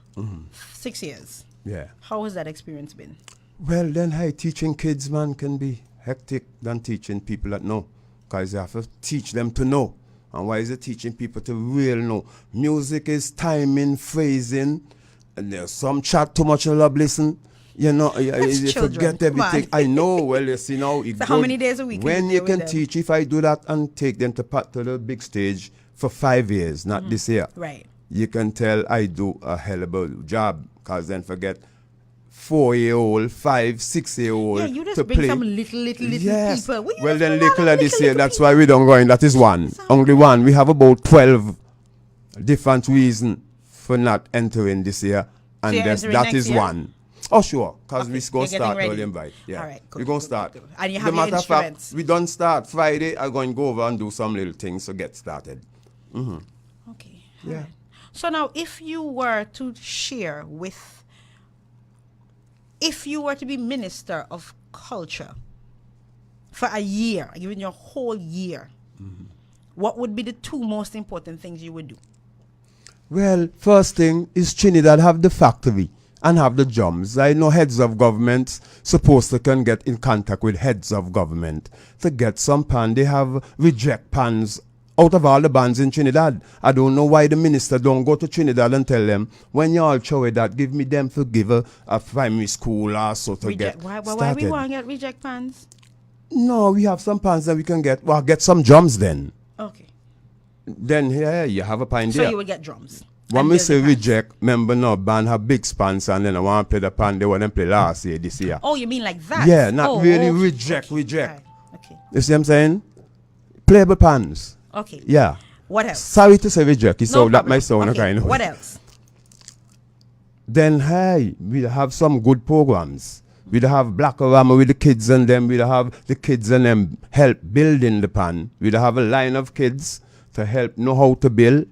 Speaker 1: 6 years.
Speaker 2: Yeah.
Speaker 1: How has that experience been?
Speaker 2: Well, then, hey, teaching kids, man, can be hectic than teaching people that know. Because you have to teach them to know. And why is it teaching people to really know? Music is timing, phrasing, and there's some chat too much and love listen. You forget everything. I know. Well, you see now.
Speaker 1: So how many days a week?
Speaker 2: When you can teach, if I do that and take them to the big stage for 5 years, not this year.
Speaker 1: Right.
Speaker 2: You can tell I do a hell of a job. Because then forget 4-year-old, 5, 6-year-old.
Speaker 1: Yeah, you just
Speaker 2: to
Speaker 1: bring
Speaker 2: play.
Speaker 1: Some little people.
Speaker 2: Well, then little at this year. That's why we don't go in. That is one. Only one. We have about 12 different reasons for not entering this year. And
Speaker 1: so
Speaker 2: that is
Speaker 1: year?
Speaker 2: One. Oh, sure. Because we're going to start
Speaker 1: ready.
Speaker 2: early invite. Yeah.
Speaker 1: All right.
Speaker 2: We're going to start.
Speaker 1: And you have your instruments.
Speaker 2: We don't start Friday. I'm going to go over and do some little things to get started.
Speaker 1: Okay.
Speaker 2: Yeah.
Speaker 1: Right. So now, if you were to share with, if you were to be Minister of Culture for a year, even your whole year, what would be the 2 most important things you would do?
Speaker 2: Well, first thing is Trinidad have the factory and have the drums. I know heads of government supposed to can get in contact with heads of government to get some pan. They have reject pans out of all the bands in Trinidad. I don't know why the minister don't go to Trinidad and tell them, when you all show it that, give me them to give a primary school or so to get started.
Speaker 1: Why we want to get reject pans?
Speaker 2: No, we have some pans that we can get. Well, get some drums then.
Speaker 1: Okay.
Speaker 2: Then you have a pan
Speaker 1: So
Speaker 2: there.
Speaker 1: you would get drums.
Speaker 2: When we say reject, remember no band have big spans and then I want to play the pan they want to play last year, this year.
Speaker 1: Oh, you mean like that?
Speaker 2: Yeah, not really reject.
Speaker 1: Right. Okay.
Speaker 2: You see what I'm saying? Playable pans.
Speaker 1: Okay.
Speaker 2: Yeah.
Speaker 1: What else?
Speaker 2: Sorry to say reject, so
Speaker 1: No
Speaker 2: that
Speaker 1: problem.
Speaker 2: might sound
Speaker 1: Okay.
Speaker 2: kind of.
Speaker 1: What else?
Speaker 2: Then hey, we'll have some good programs. We'll have Black Orama with the kids and them. We'll have the kids and them help building the pan. We'll have a line of kids to help know how to build,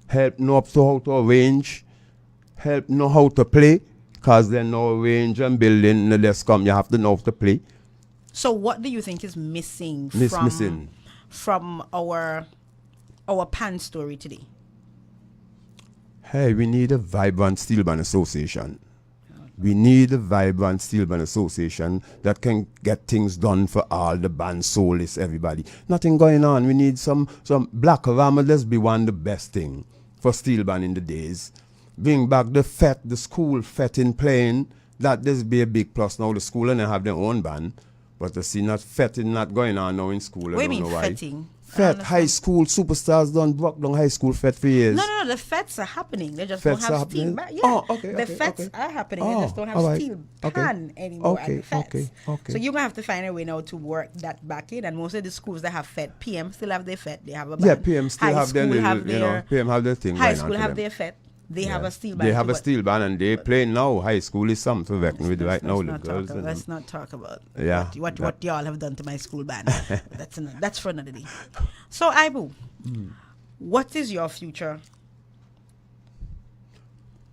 Speaker 2: help know how to arrange, help know how to play. Because then no arrange and building, no less come, you have to know how to play.
Speaker 1: So what do you think is missing from our pan story today?
Speaker 2: Hey, we need a vibrant steel band association. We need a vibrant steel band association that can get things done for all the band, soulless, everybody. Nothing going on. We need some Black Orama. Let's be one of the best thing for steel band in the days. Bring back the school fete in playing. That this be a big plus now. The school and they have their own band. But to see not fetting not going on now in school.
Speaker 1: What do you mean fetting?
Speaker 2: Fet, high school superstars done broke down high school fet for years.
Speaker 1: No, the fets are happening. They just
Speaker 2: Fets
Speaker 1: don't
Speaker 2: are
Speaker 1: have steel.
Speaker 2: happening?
Speaker 1: Yeah,
Speaker 2: Oh, okay,
Speaker 1: the
Speaker 2: okay,
Speaker 1: fets
Speaker 2: okay.
Speaker 1: are happening.
Speaker 2: Oh,
Speaker 1: They just don't have
Speaker 2: all right.
Speaker 1: steel
Speaker 2: Okay.
Speaker 1: pan anymore at
Speaker 2: Okay,
Speaker 1: the fets.
Speaker 2: okay.
Speaker 1: So you're gonna have to find a way now to work that back in. And most of the schools that have fet, PM still have their fet. They have a band.
Speaker 2: Yeah, PM still
Speaker 1: High
Speaker 2: have their
Speaker 1: school
Speaker 2: little,
Speaker 1: have their,
Speaker 2: PM have their thing
Speaker 1: high
Speaker 2: going on
Speaker 1: school
Speaker 2: for
Speaker 1: have
Speaker 2: them.
Speaker 1: their fet. They have a steel band.
Speaker 2: They have
Speaker 1: too,
Speaker 2: a
Speaker 1: but
Speaker 2: steel band and they play now. High school is something to reckon with right now, the girls. And
Speaker 1: Let's not talk about
Speaker 2: Yeah,
Speaker 1: what y'all have done to my school band. That's for another day. So, Ibu, what is your future?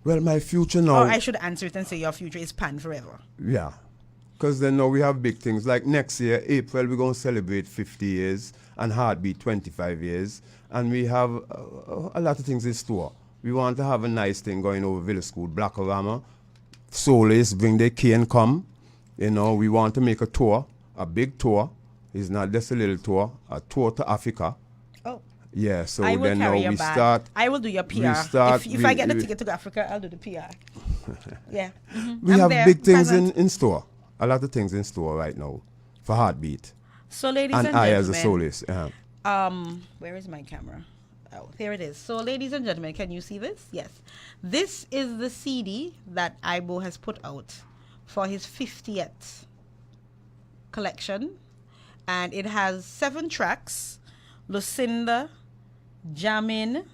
Speaker 2: Well, my future now.
Speaker 1: Or I should answer it and say your future is pan forever.
Speaker 2: Yeah. Because then now we have big things. Like next year, April, we're going to celebrate 50 years and Heartbeat 25 years. And we have a lot of things in store. We want to have a nice thing going over Villa School, Blackorama, Solace, bring the key and come. You know, we want to make a tour, a big tour. It's not just a little tour, a tour to Africa.
Speaker 1: Oh.
Speaker 2: Yeah, so
Speaker 1: I will
Speaker 2: then now
Speaker 1: carry your
Speaker 2: we
Speaker 1: bag.
Speaker 2: start.
Speaker 1: I will do your PR. If I get the ticket to go Africa, I'll do the PR. Yeah.
Speaker 2: We
Speaker 1: I'm
Speaker 2: have
Speaker 1: there,
Speaker 2: big things
Speaker 1: present.
Speaker 2: in store. A lot of things in store right now for Heartbeat.
Speaker 1: So, ladies
Speaker 2: And
Speaker 1: and
Speaker 2: I
Speaker 1: gentlemen.
Speaker 2: as a soloist.
Speaker 1: Where is my camera? Oh, there it is. So, ladies and gentlemen, can you see this? Yes. This is the CD that Ibo has put out for his 50th collection. And it has 7 tracks. Lucinda, Jamin,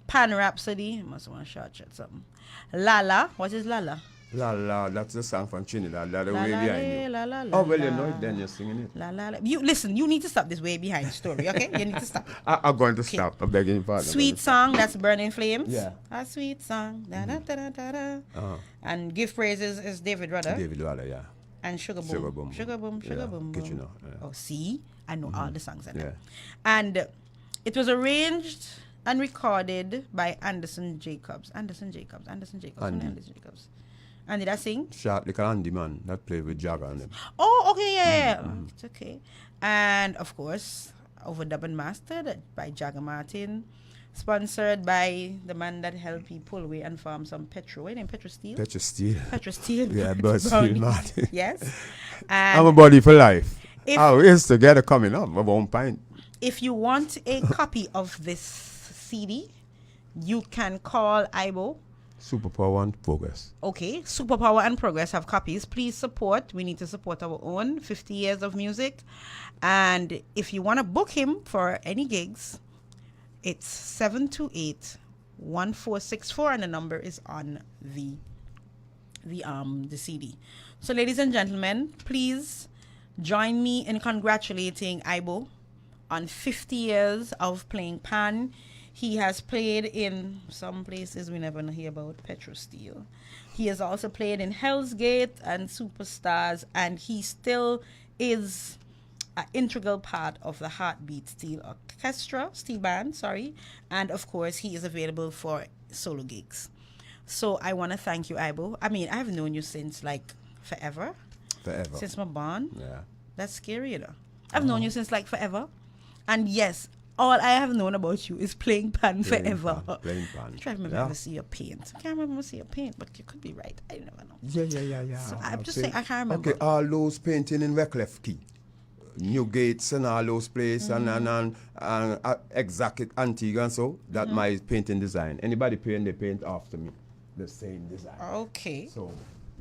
Speaker 1: Pan Rhapsody. I must want to short something. Lala. What is Lala?
Speaker 2: La la, that's the song from Trinidad. La la,
Speaker 1: La
Speaker 2: way
Speaker 1: la
Speaker 2: behind
Speaker 1: la,
Speaker 2: you.
Speaker 1: la la
Speaker 2: Oh, well,
Speaker 1: la.
Speaker 2: you know it, then you're singing it.
Speaker 1: La la la. You listen. You need to stop this way behind story. Okay, you need to stop.
Speaker 2: I'm going to stop. I'm begging your pardon.
Speaker 1: Sweet song. That's Burning Flames.
Speaker 2: Yeah.
Speaker 1: A sweet song. Da da da da da da. And Give Praises is David Rudder.
Speaker 2: David Waller, yeah.
Speaker 1: And Sugar Boom.
Speaker 2: Sugar Boom.
Speaker 1: Sugar Boom. Sugar
Speaker 2: Yeah,
Speaker 1: Boom.
Speaker 2: Kitchener,
Speaker 1: Boom.
Speaker 2: yeah.
Speaker 1: Oh, see, I know all the songs in
Speaker 2: Yeah.
Speaker 1: there. And it was arranged and recorded by Anderson Jacobs. Anderson Jacobs.
Speaker 2: Andy.
Speaker 1: Anderson Jacobs. And did I sing?
Speaker 2: Short little Andy man that played with Jagger and them.
Speaker 1: Oh, okay, yeah. It's okay. And of course, overdubbed and mastered by Jagger Martin. Sponsored by the man that helped me pull away and farm some petrol. What name? Petra Steel?
Speaker 2: Petra Steel.
Speaker 1: Petra Steel.
Speaker 2: Yeah, Buzz
Speaker 1: Brownie.
Speaker 2: Steel Martin.
Speaker 1: Yes.
Speaker 2: I'm a
Speaker 1: And
Speaker 2: body for life.
Speaker 1: If-
Speaker 2: We're together coming up. I won't pint.
Speaker 1: if you want a copy of this CD, you can call Ibo.
Speaker 2: Superpower and progress.
Speaker 1: Okay, Superpower and Progress have copies. Please support. We need to support our own 50 years of music. And if you want to book him for any gigs, it's 728-1464 and the number is on the CD. So, ladies and gentlemen, please join me in congratulating Ibo on 50 years of playing pan. He has played in some places we never hear about, Petra Steel. He has also played in Hell's Gate and Superstars, and he still is an integral part of the Heartbeat Steel Band, and of course he is available for solo gigs. So I want to thank you, Ibo. I mean, I've known you since like forever.
Speaker 2: Forever.
Speaker 1: Since my born.
Speaker 2: Yeah.
Speaker 1: That's scary, you know. I've known you since like forever. And yes, all I have known about you is playing pan forever.
Speaker 2: Playing pan.
Speaker 1: I'm trying to remember if I see your paint. I can't remember see your paint, but you could be right. I never know.
Speaker 2: Yeah.
Speaker 1: So I'm just saying, I can't remember.
Speaker 2: Okay, all those painting in Wycliffe Key. New Gates and all those places and Exact Antigua and so, that my painting design. Anybody paint, they paint after me. The same design.
Speaker 1: Okay.
Speaker 2: So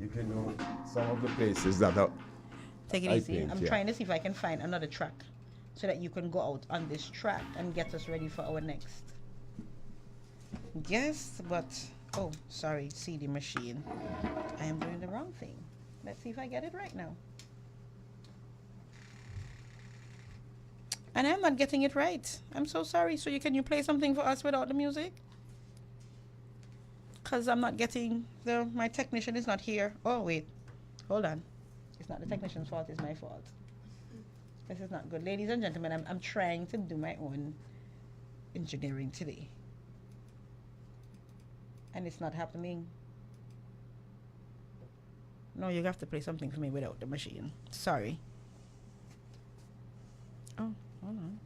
Speaker 2: you can know some of the places that are
Speaker 1: Take it
Speaker 2: I
Speaker 1: easy.
Speaker 2: paint,
Speaker 1: I'm
Speaker 2: yeah.
Speaker 1: trying to see if I can find another track so that you can go out on this track and get us ready for our next. Yes, but oh, sorry, CD machine. I am doing the wrong thing. Let's see if I get it right now. And I'm not getting it right. I'm so sorry. So can you play something for us without the music? Because I'm not getting my technician is not here. Oh, wait. Hold on. It's not the technician's fault, it's my fault. This is not good. Ladies and gentlemen, I'm trying to do my own engineering today. And it's not happening. No, you have to play something for me without the machine. Sorry. Oh, hold on.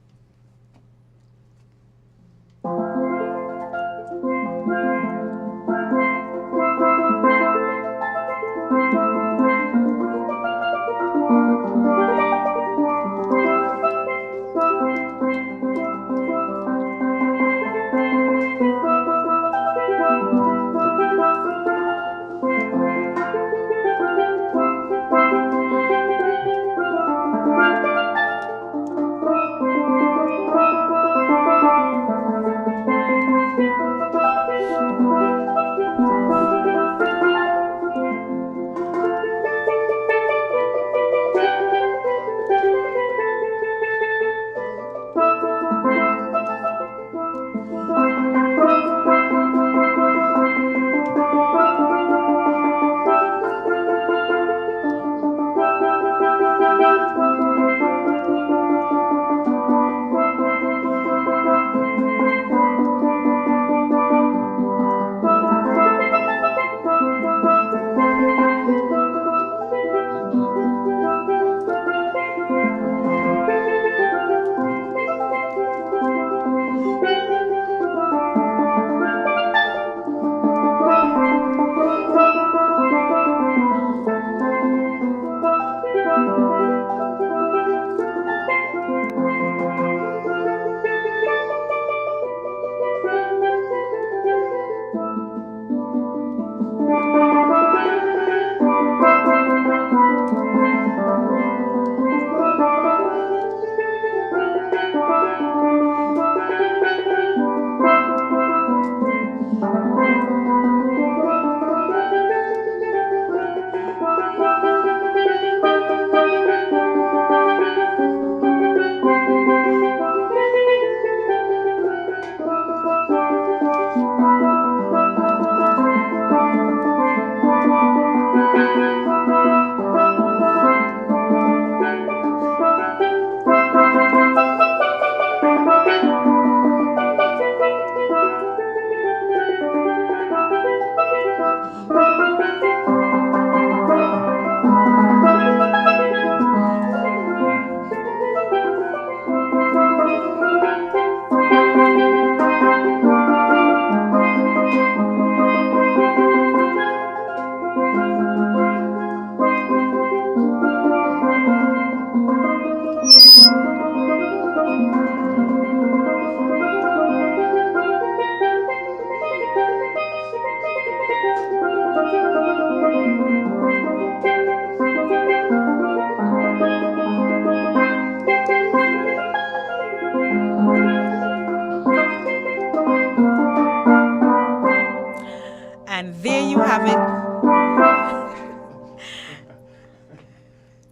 Speaker 1: And there you have it.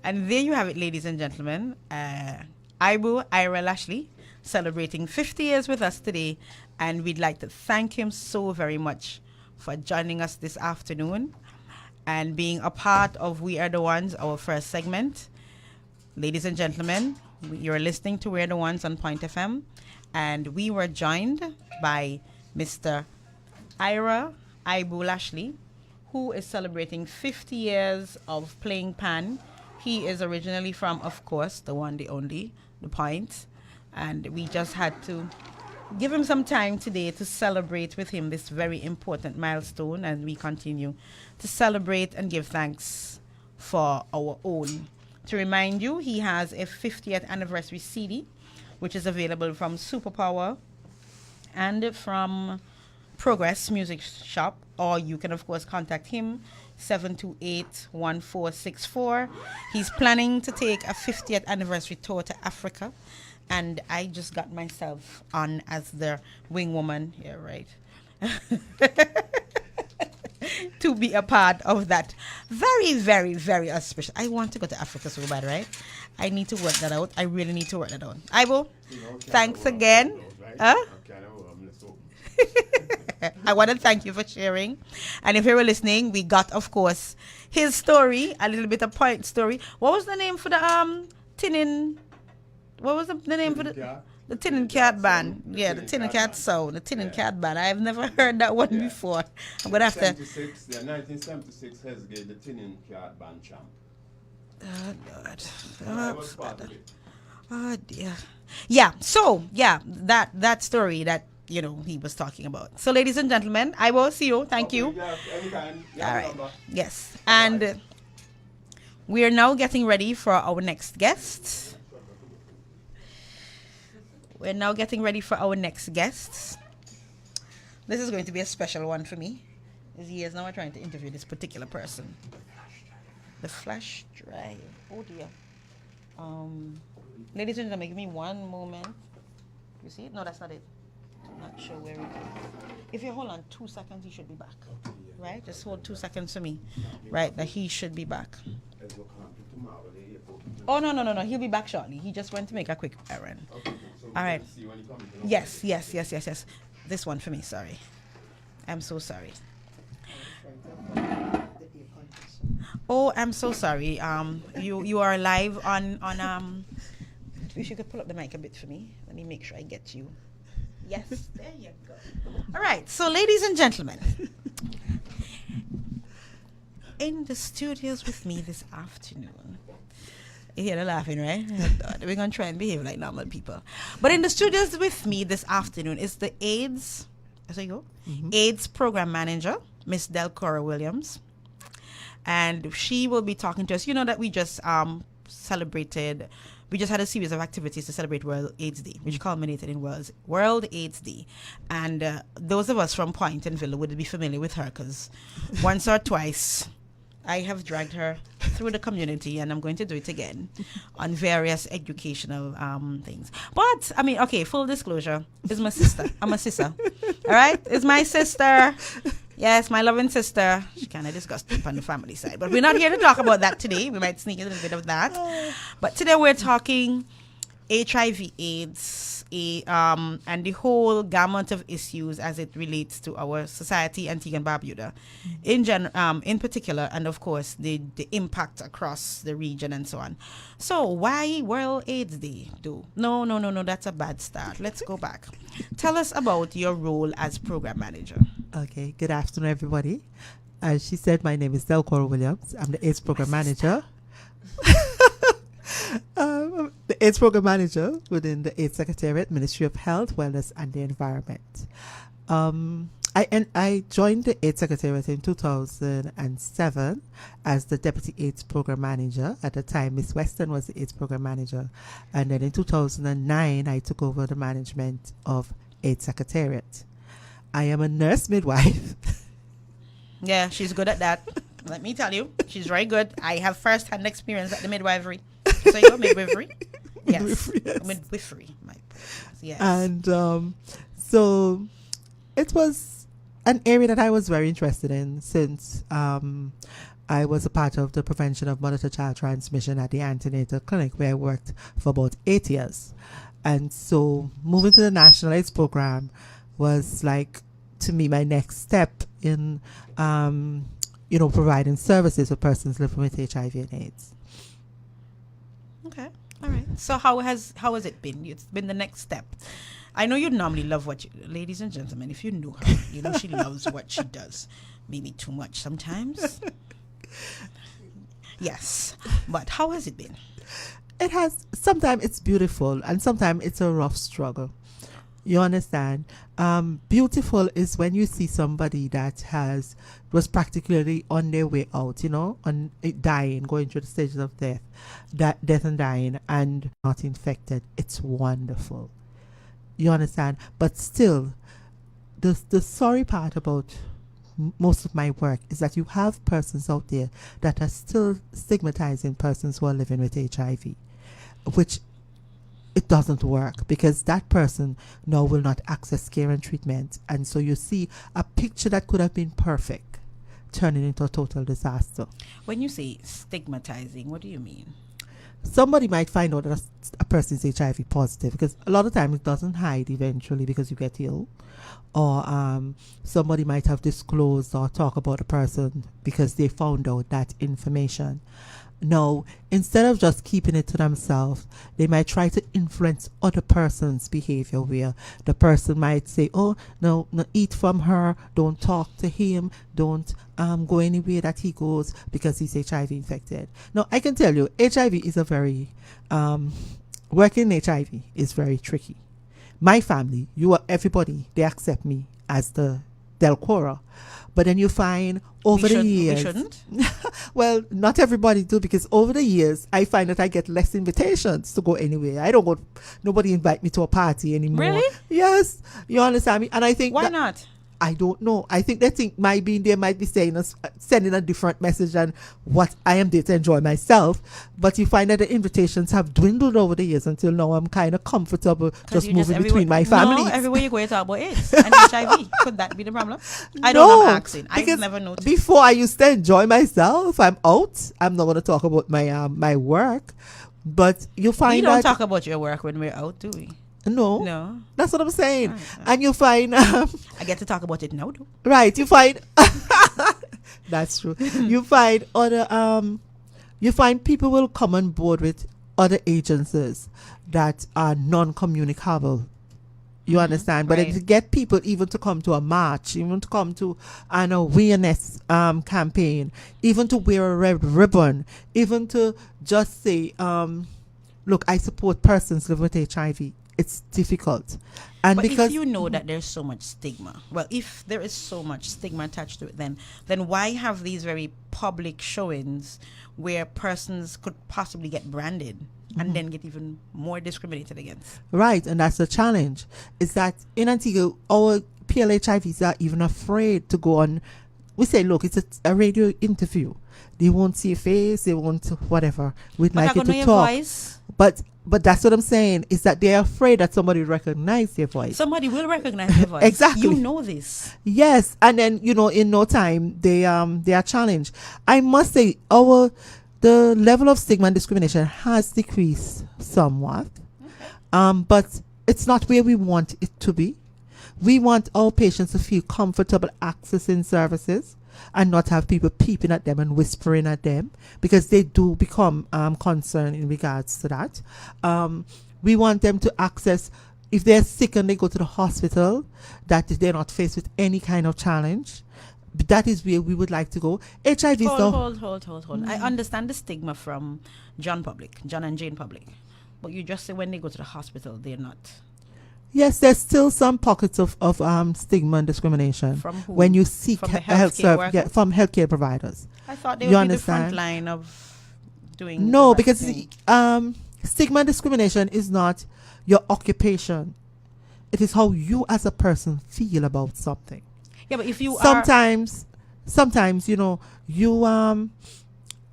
Speaker 1: And there you have it, ladies and gentlemen. Ibu Ira Lashley celebrating 50 years with us today. And we'd like to thank him so very much for joining us this afternoon and being a part of We Are the Ones, our first segment. Ladies and gentlemen, you're listening to We Are the Ones on Point FM. And we were joined by Mr. Ira Ibu Lashley, who is celebrating 50 years of playing pan. He is originally from, of course, the one, the only, the Point. And we just had to give him some time today to celebrate with him this very important milestone, and we continue to celebrate and give thanks for our own. To remind you, he has a 50th anniversary CD, which is available from Superpower and from Progress Music Shop, or you can of course contact him 728-1464. He's planning to take a 50th anniversary tour to Africa, and I just got myself on as the wing woman. Yeah, right. To be a part of that very, very, very auspicious. I want to go to Africa so bad, right? I need to work that out. I really need to work that out. Ivo, thanks again. I want to thank you for sharing. And if you were listening, we got, of course, his story, a little bit of Point story. What was the name for the Tin? What was the name for the Tin and Cat band? Yeah, the Tin and Cat sound, the Tin and Cat band. I have never heard that one before. I'm gonna have to.
Speaker 2: 1976 Hesgate, the Tin and Cat band champ.
Speaker 1: Oh Lord. Oh dear. Yeah. So yeah, that story that he was talking about. So, ladies and gentlemen, I will see you. Thank you.
Speaker 2: Anytime.
Speaker 1: All right. Yes. And we are now getting ready for our next guest. We're now getting ready for our next guest. This is going to be a special one for me. As years now, I'm trying to interview this particular person. The flash drive. Oh dear. Ladies and gentlemen, give me one moment. You see it? No, that's not it. Not sure where it is. If you hold on 2 seconds, he should be back. Right? Just hold 2 seconds for me. Right? That he should be back. Oh, no. He'll be back shortly. He just went to make a quick errand. All right. Yes. This one for me. Sorry. I'm so sorry. Oh, I'm so sorry. You are live on If you could pull up the mic a bit for me. Let me make sure I get you. Yes, there you go. All right, so ladies and gentlemen, in the studios with me this afternoon. You hear the laughing, right? We're going to try and behave like normal people. But in the studios with me this afternoon is the AIDS program manager, Miss Petra Williams. And she will be talking to us. You know that we just we just had a series of activities to celebrate World AIDS Day, which culminated in World AIDS Day. And those of us from Point and Villa would be familiar with her because once or twice I have dragged her through the community, and I'm going to do it again on various educational things. But, I mean, okay, full disclosure, it's my sister. I'm a sister. All right? It's my sister. Yes, my loving sister. She kind of disgusting on the family side. But we're not here to talk about that today. We might sneak in a little bit of that. But today we're talking HIV/AIDS, and the whole gamut of issues as it relates to our society, Antigua and Barbuda, in particular, and of course the impact across the region and so on. So why World AIDS Day? No, that's a bad start. Let's go back. Tell us about your role as program manager.
Speaker 3: Okay, good afternoon, everybody. As she said, my name is Petra Williams. I'm the AIDS program manager. The AIDS program manager within the AIDS Secretariat, Ministry of Health, Wellness and the Environment. I joined the AIDS Secretariat in 2007 as the Deputy AIDS Program Manager. At the time, Miss Weston was the AIDS Program Manager. And then in 2009, I took over the management of AIDS Secretariat. I am a nurse midwife.
Speaker 1: Yeah, she's good at that. Let me tell you, she's very good. I have first-hand experience at the midwifery. So you go midwifery? Yes. Midwifery. Yes.
Speaker 3: And so it was an area that I was very interested in since I was a part of the prevention of mother-to-child transmission at the antenatal clinic where I worked for about 8 years. And so moving to the National AIDS Program was like, to me, my next step in, providing services for persons living with HIV and AIDS.
Speaker 1: Okay. All right. So how has it been? It's been the next step. I know you normally love ladies and gentlemen, if you knew her, you know she loves what she does. Maybe too much sometimes. Yes. But how has it been?
Speaker 3: It has, sometimes it's beautiful and sometimes it's a rough struggle. You understand? Beautiful is when you see somebody that was practically on their way out, on dying, going through the stages of death and dying, and not infected. It's wonderful. You understand? But still, the sorry part about most of my work is that you have persons out there that are still stigmatizing persons who are living with HIV, which it doesn't work, because that person now will not access care and treatment. And so you see a picture that could have been perfect turning into a total disaster.
Speaker 1: When you say stigmatizing, what do you mean?
Speaker 3: Somebody might find out that a person is HIV positive, because a lot of times it doesn't hide eventually because you get ill. Or somebody might have disclosed or talk about a person because they found out that information. No, instead of just keeping it to themselves, they might try to influence other person's behavior, where the person might say, oh, no, eat from her, don't talk to him, don't go anywhere that he goes because he's HIV infected. No, I can tell you, HIV is a very, working in HIV is very tricky. My family, everybody, they accept me as the Delcora. But then you find over the years...
Speaker 1: We shouldn't?
Speaker 3: Well, not everybody do, because over the years, I find that I get less invitations to go anywhere. I don't go... Nobody invite me to a party anymore.
Speaker 1: Really?
Speaker 3: Yes. You understand me? And I think...
Speaker 1: Why not?
Speaker 3: I don't know. I think they think they might be sending a different message than what I am there to enjoy myself. But you find that the invitations have dwindled over the years until now I'm kind of comfortable just moving between my families.
Speaker 1: No, everywhere you go, you talk about AIDS and HIV. Could that be the problem? I don't know. I'm asking. I never noticed.
Speaker 3: Before I used to enjoy myself. I'm out. I'm not going to talk about my work. But you find that...
Speaker 1: We don't talk about your work when we're out, do we?
Speaker 3: No. That's what I'm saying. Right. And you find...
Speaker 1: I get to talk about it now, too.
Speaker 3: Right. You find... That's true. You find other... you find people will come on board with other agencies that are non-communicable. You understand? But to get people even to come to a march, even to come to an awareness campaign, even to wear a red ribbon, even to just say, look, I support persons living with HIV. It's difficult.
Speaker 1: But if you know that there's so much stigma, if there is so much stigma attached to it, then why have these very public showings where persons could possibly get branded and then get even more discriminated against?
Speaker 3: Right, and that's the challenge. Is that in Antigua, our PLHIVs are even afraid to go on. We say, look, it's a radio interview. They won't see your face, they won't whatever. We'd like you to talk.
Speaker 1: Voice.
Speaker 3: But that's what I'm saying, is that they're afraid that somebody will recognize their voice.
Speaker 1: Somebody will recognize their voice.
Speaker 3: Exactly.
Speaker 1: You know this.
Speaker 3: Yes. And then, in no time, they are challenged. I must say, the level of stigma and discrimination has decreased somewhat.
Speaker 1: Okay.
Speaker 3: But it's not where we want it to be. We want our patients to feel comfortable accessing services and not have people peeping at them and whispering at them, because they do become concerned in regards to that. We want them to access, if they're sick and they go to the hospital, that they're not faced with any kind of challenge. That is where we would like to go. HIV is
Speaker 1: Hold. I understand the stigma from John and Jane Public. But you just say when they go to the hospital, they're not.
Speaker 3: Yes, there's still some pockets of stigma and discrimination
Speaker 1: From who?
Speaker 3: when you seek
Speaker 1: From the
Speaker 3: health
Speaker 1: healthcare
Speaker 3: service
Speaker 1: workers?
Speaker 3: from healthcare providers.
Speaker 1: I thought they
Speaker 3: You
Speaker 1: would
Speaker 3: understand?
Speaker 1: be the front line of doing
Speaker 3: No,
Speaker 1: the right
Speaker 3: because
Speaker 1: thing.
Speaker 3: stigma and discrimination is not your occupation. It is how you as a person feel about something.
Speaker 1: Yeah, but if you
Speaker 3: Sometimes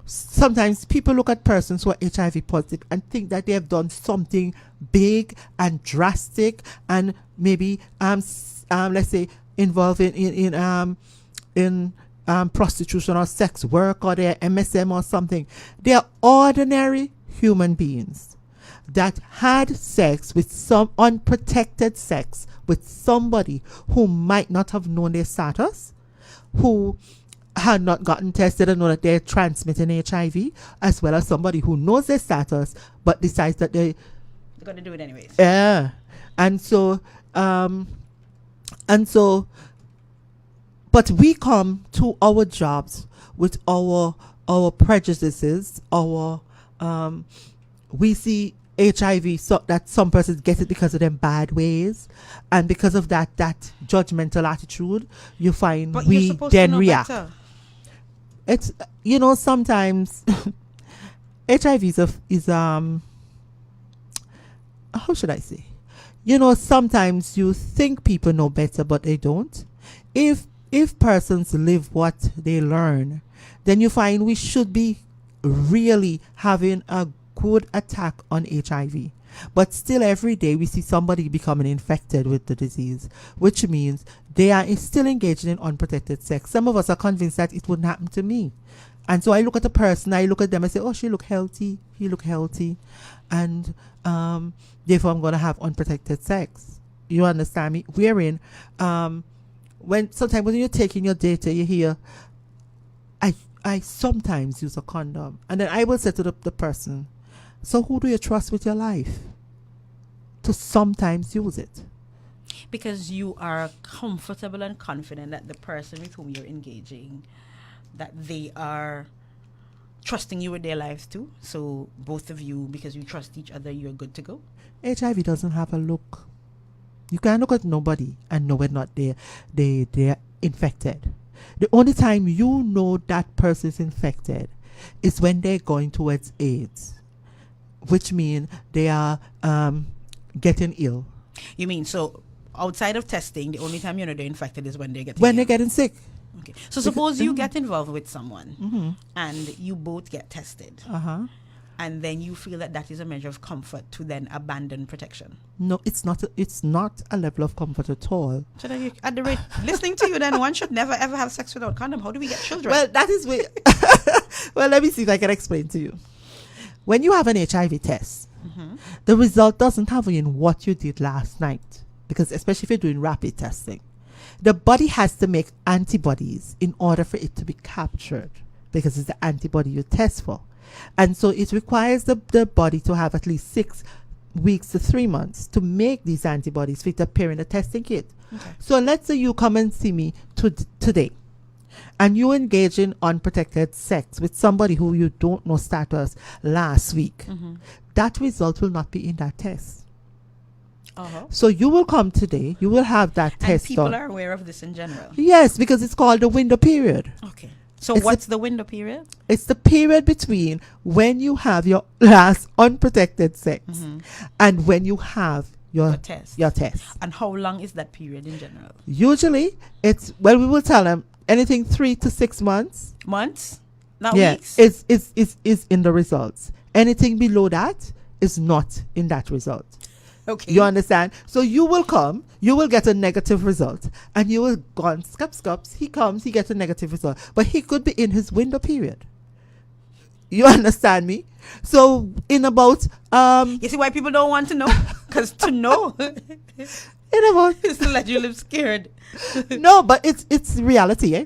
Speaker 3: sometimes people look at persons who are HIV positive and think that they have done something big and drastic and maybe let's say involved in prostitution or sex work, or they're MSM or something. They are ordinary human beings that had sex with some unprotected sex with somebody who might not have known their status, who had not gotten tested and know that they're transmitting HIV, as well as somebody who knows their status but decides that they're
Speaker 1: going to do it anyways.
Speaker 3: Yeah. And so but we come to our jobs with our prejudices, we see HIV, so that some persons get it because of them bad ways, and because of that judgmental attitude, you find
Speaker 1: But
Speaker 3: we
Speaker 1: you're supposed
Speaker 3: then
Speaker 1: to know
Speaker 3: react.
Speaker 1: better.
Speaker 3: It's sometimes HIV is how should I say? Sometimes you think people know better, but they don't. If persons live what they learn, then you find we should be really having a good attack on HIV. But still every day we see somebody becoming infected with the disease, which means they are still engaging in unprotected sex. Some of us are convinced that it wouldn't happen to me. And so I look at a person, I look at them, I say, oh, she look healthy, he look healthy. And therefore I'm going to have unprotected sex. You understand me? Wherein, sometimes when you're taking your data, you hear, I sometimes use a condom. And then I will say to the person, so who do you trust with your life to sometimes use it?
Speaker 1: Because you are comfortable and confident that the person with whom you're engaging, that they are trusting you with their lives too. So both of you, because you trust each other, you're good to go.
Speaker 3: HIV doesn't have a look. You can't look at nobody and know whether or not they're infected. The only time you know that person is infected is when they're going towards AIDS, which means they are getting ill.
Speaker 1: You mean, so outside of testing, the only time you know they're infected is when they're getting
Speaker 3: When
Speaker 1: ill.
Speaker 3: they're getting sick.
Speaker 1: Okay. So suppose you get involved with someone and you both get tested. And then you feel that is a measure of comfort to then abandon protection.
Speaker 3: No, it's not a level of comfort at all.
Speaker 1: So then at the rate, listening to you, then one should never ever have sex without condom. How do we get children?
Speaker 3: Well, that is where well, let me see if I can explain to you. When you have an HIV test, the result doesn't have in what you did last night, because especially if you're doing rapid testing, the body has to make antibodies in order for it to be captured, because it's the antibody you test for. And so it requires the body to have at least 6 weeks to 3 months to make these antibodies fit appear in the testing kit. Okay. So let's say you come and see me today, and you engage in unprotected sex with somebody who you don't know status last week. That result will not be in that test. So you will come today, you will have that test
Speaker 1: and people
Speaker 3: done.
Speaker 1: are aware of this in general?
Speaker 3: Yes, because it's called the window period.
Speaker 1: Okay. So what's the window period?
Speaker 3: It's the period between when you have your last unprotected sex and when you have your test.
Speaker 1: And how long is that period in general?
Speaker 3: Usually, we will tell them anything 3 to 6 months.
Speaker 1: Months? Not
Speaker 3: weeks? Is in the results. Anything below that is not in that result.
Speaker 1: Okay.
Speaker 3: You understand? So you will come, you will get a negative result, and you will go on scups. He comes, he gets a negative result, but he could be in his window period. You understand me? So in about
Speaker 1: you see why people don't want to know? Because to know
Speaker 3: In about
Speaker 1: is to let you live scared.
Speaker 3: no, but it's reality, eh?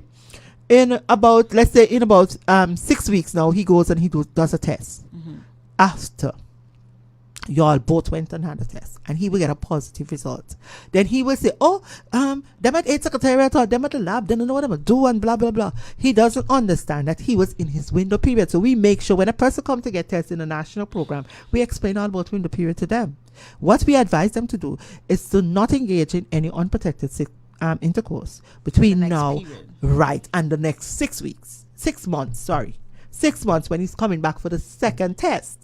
Speaker 3: In about, let's say, in about 6 weeks now, he goes and he does a test. After y'all both went and had a test, and he will get a positive result, then he will say, oh, them at 8 secretariat or them at the lab, they don't know what I'm do and blah blah blah. He doesn't understand that he was in his window period. So we make sure when a person comes to get tested in a national program, we explain all about window period to them. What we advise them to do is to not engage in any unprotected intercourse between now,
Speaker 1: period.
Speaker 3: right, and the next 6 weeks, 6 months, sorry, 6 months when he's coming back for the second test.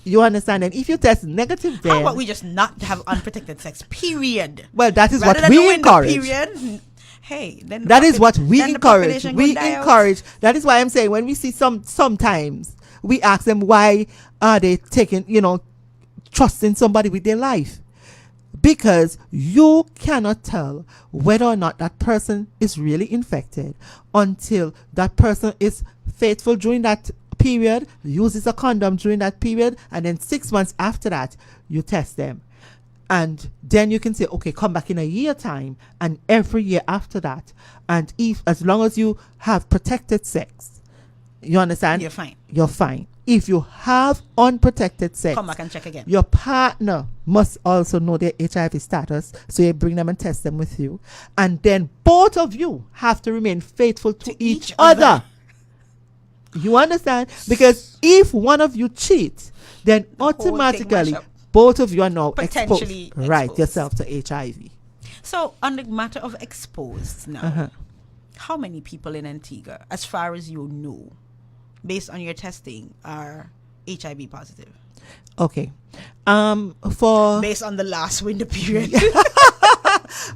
Speaker 3: You understand? And if you test negative, then
Speaker 1: How about we just not have unprotected sex? Period.
Speaker 3: well, that is
Speaker 1: Rather
Speaker 3: what
Speaker 1: than the
Speaker 3: we
Speaker 1: window
Speaker 3: encourage.
Speaker 1: Period. Hey, then
Speaker 3: That is what we
Speaker 1: then the
Speaker 3: encourage.
Speaker 1: population
Speaker 3: We
Speaker 1: gonna die out.
Speaker 3: encourage. That is why I'm saying when we see sometimes we ask them why are they taking, trusting somebody with their life, because you cannot tell whether or not that person is really infected until that person is faithful during that period, uses a condom during that period, and then 6 months after that you test them. And then you can say, okay, come back in a year time and every year after that. And if, as long as you have protected sex, you understand?
Speaker 1: You're fine.
Speaker 3: You're fine. If you have unprotected sex,
Speaker 1: Come back and check again.
Speaker 3: your partner must also know their HIV status. So you bring them and test them with you. And then both of you have to remain faithful to each other. You understand? Because if one of you cheats, then
Speaker 1: whole thing
Speaker 3: automatically
Speaker 1: mash up.
Speaker 3: both of you are now
Speaker 1: Potentially
Speaker 3: exposed. Right,
Speaker 1: exposed.
Speaker 3: yourself to HIV.
Speaker 1: So, on the matter of exposed now, how many people in Antigua, as far as you know, based on your testing, are HIV positive?
Speaker 3: Okay. For
Speaker 1: Based on the last window period.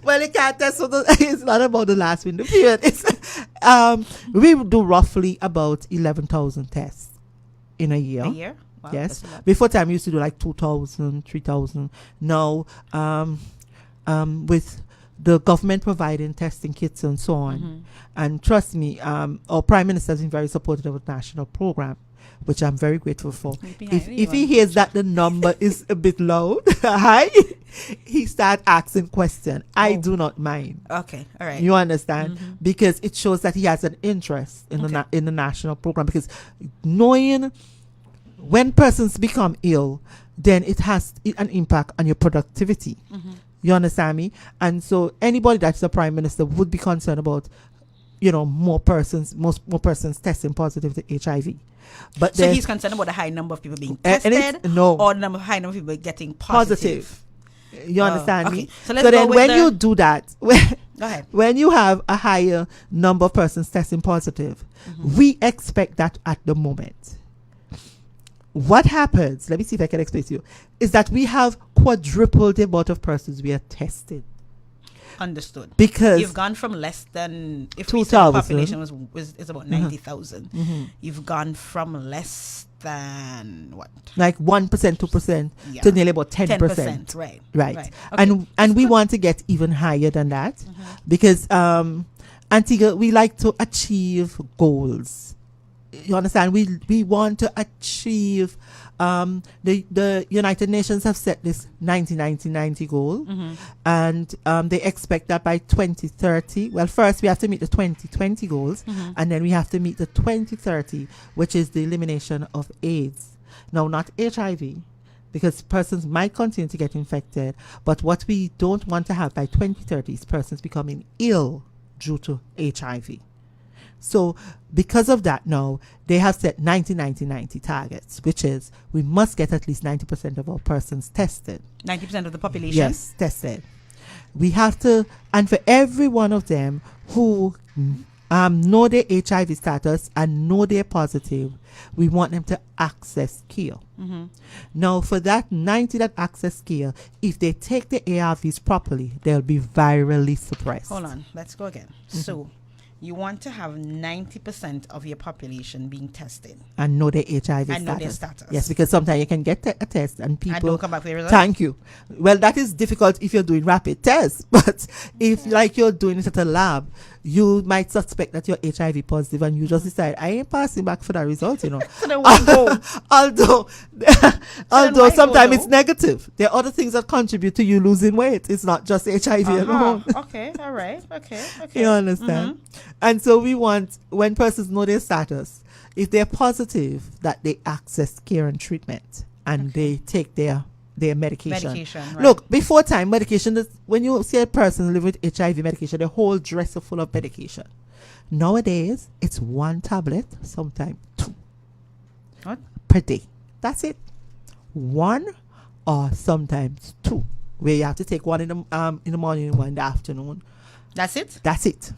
Speaker 3: well, it can't test. So it's not about the last window period. It's we do roughly about 11,000 tests in a year.
Speaker 1: A year? Wow,
Speaker 3: Yes.
Speaker 1: that's a lot.
Speaker 3: Before time, we used to do like 2,000, 3,000. Now, with the government providing testing kits and so on, and trust me, our Prime Minister has been very supportive of the national program, which I'm very grateful for. If he hears that the number is a bit loud, hi, he start asking questions. I do not mind.
Speaker 1: Okay, all right.
Speaker 3: You understand? Because it shows that he has an interest in the national program. Because knowing when persons become ill, then it has an impact on your productivity. You understand me? And so anybody that's the Prime Minister would be concerned about, more persons testing positive to HIV. But
Speaker 1: So he's concerned about the high number of people being
Speaker 3: and
Speaker 1: tested,
Speaker 3: it's- no.
Speaker 1: or the high number of people getting positive.
Speaker 3: You understand
Speaker 1: okay.
Speaker 3: me?
Speaker 1: So let's go
Speaker 3: then
Speaker 1: with
Speaker 3: when
Speaker 1: the-
Speaker 3: you do that,
Speaker 1: Go ahead.
Speaker 3: when you have a higher number of persons testing positive, we expect that at the moment. What happens, let me see if I can explain to you, is that we have quadrupled the amount of persons we are tested.
Speaker 1: Understood.
Speaker 3: Because
Speaker 1: You've gone from less than, if we said the
Speaker 3: 2,000.
Speaker 1: population is about 90,000, you've gone from less than what?
Speaker 3: like 1%, 2%
Speaker 1: Yeah.
Speaker 3: to nearly about 10%.
Speaker 1: 10%, right.
Speaker 3: Right.
Speaker 1: Okay.
Speaker 3: And we want to get even higher than that because Antigua, we like to achieve goals. You understand? We want to achieve the United Nations have set this 90 goal, and they expect that by 2030. Well, first we have to meet the 2020 goals, and then we have to meet the 2030, which is the elimination of AIDS. Now, not HIV, because persons might continue to get infected, but what we don't want to have by 2030 is persons becoming ill due to HIV. So because of that now, they have set 90 targets, which is we must get at least 90% of our persons tested.
Speaker 1: 90% of the population?
Speaker 3: Yes, tested. We have to, and for every one of them who know their HIV status and know they're positive, we want them to access care. Now, for that 90 that access care, if they take the ARVs properly, they'll be virally suppressed.
Speaker 1: Hold on. Let's go again. So, you want to have 90% of your population being tested
Speaker 3: And know their HIV
Speaker 1: and
Speaker 3: status.
Speaker 1: know their status.
Speaker 3: Yes, because sometimes you can get a test and people
Speaker 1: And don't come back with a result?
Speaker 3: Thank you. Well, that is difficult if you're doing rapid tests, but if like you're doing it at a lab, you might suspect that you're HIV positive, and you just decide, I ain't passing back for that result,
Speaker 1: So then why go?
Speaker 3: although
Speaker 1: why
Speaker 3: sometimes
Speaker 1: go,
Speaker 3: it's negative. There are other things that contribute to you losing weight. It's not just HIV alone.
Speaker 1: Okay, all right. Okay.
Speaker 3: You understand? And so we want, when persons know their status, if they're positive, that they access care and treatment, and they take their medication.
Speaker 1: Right.
Speaker 3: Look, before time, medication is, when you see a person live with HIV medication, the whole dresser full of medication. Nowadays, it's 1 tablet, sometimes 2
Speaker 1: What?
Speaker 3: per day. That's it. 1 or sometimes 2, where you have to take one in the morning and one in the afternoon.
Speaker 1: That's it?
Speaker 3: That's it.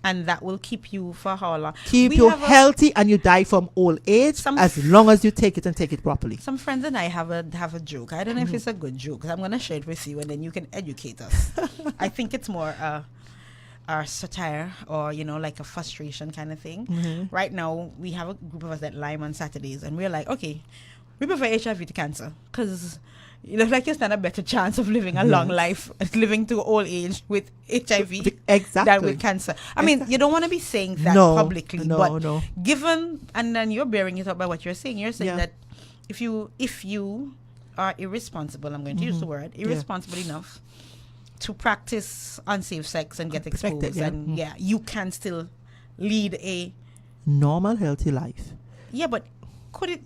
Speaker 1: And that will keep you for how long?
Speaker 3: Keep you healthy, and you die from old age as long as you take it and take it properly.
Speaker 1: Some friends and I have a joke. I don't know if it's a good joke, 'cause I'm going to share it with you, and then you can educate us. I think it's more a satire, or like a frustration kind of thing. Right now, we have a group of us that lime on Saturdays, and we're like, okay, we prefer HIV to cancer, because you look like you stand a better chance of living a long life, living to old age with HIV than with cancer. I mean, you don't want to be saying that publicly, but given, and then you're bearing it up by what you're saying. You're saying that if you are irresponsible, I'm going to use the word, irresponsible enough to practice unsafe sex and get exposed, and you can still lead a
Speaker 3: normal, healthy life.
Speaker 1: Yeah, but could it...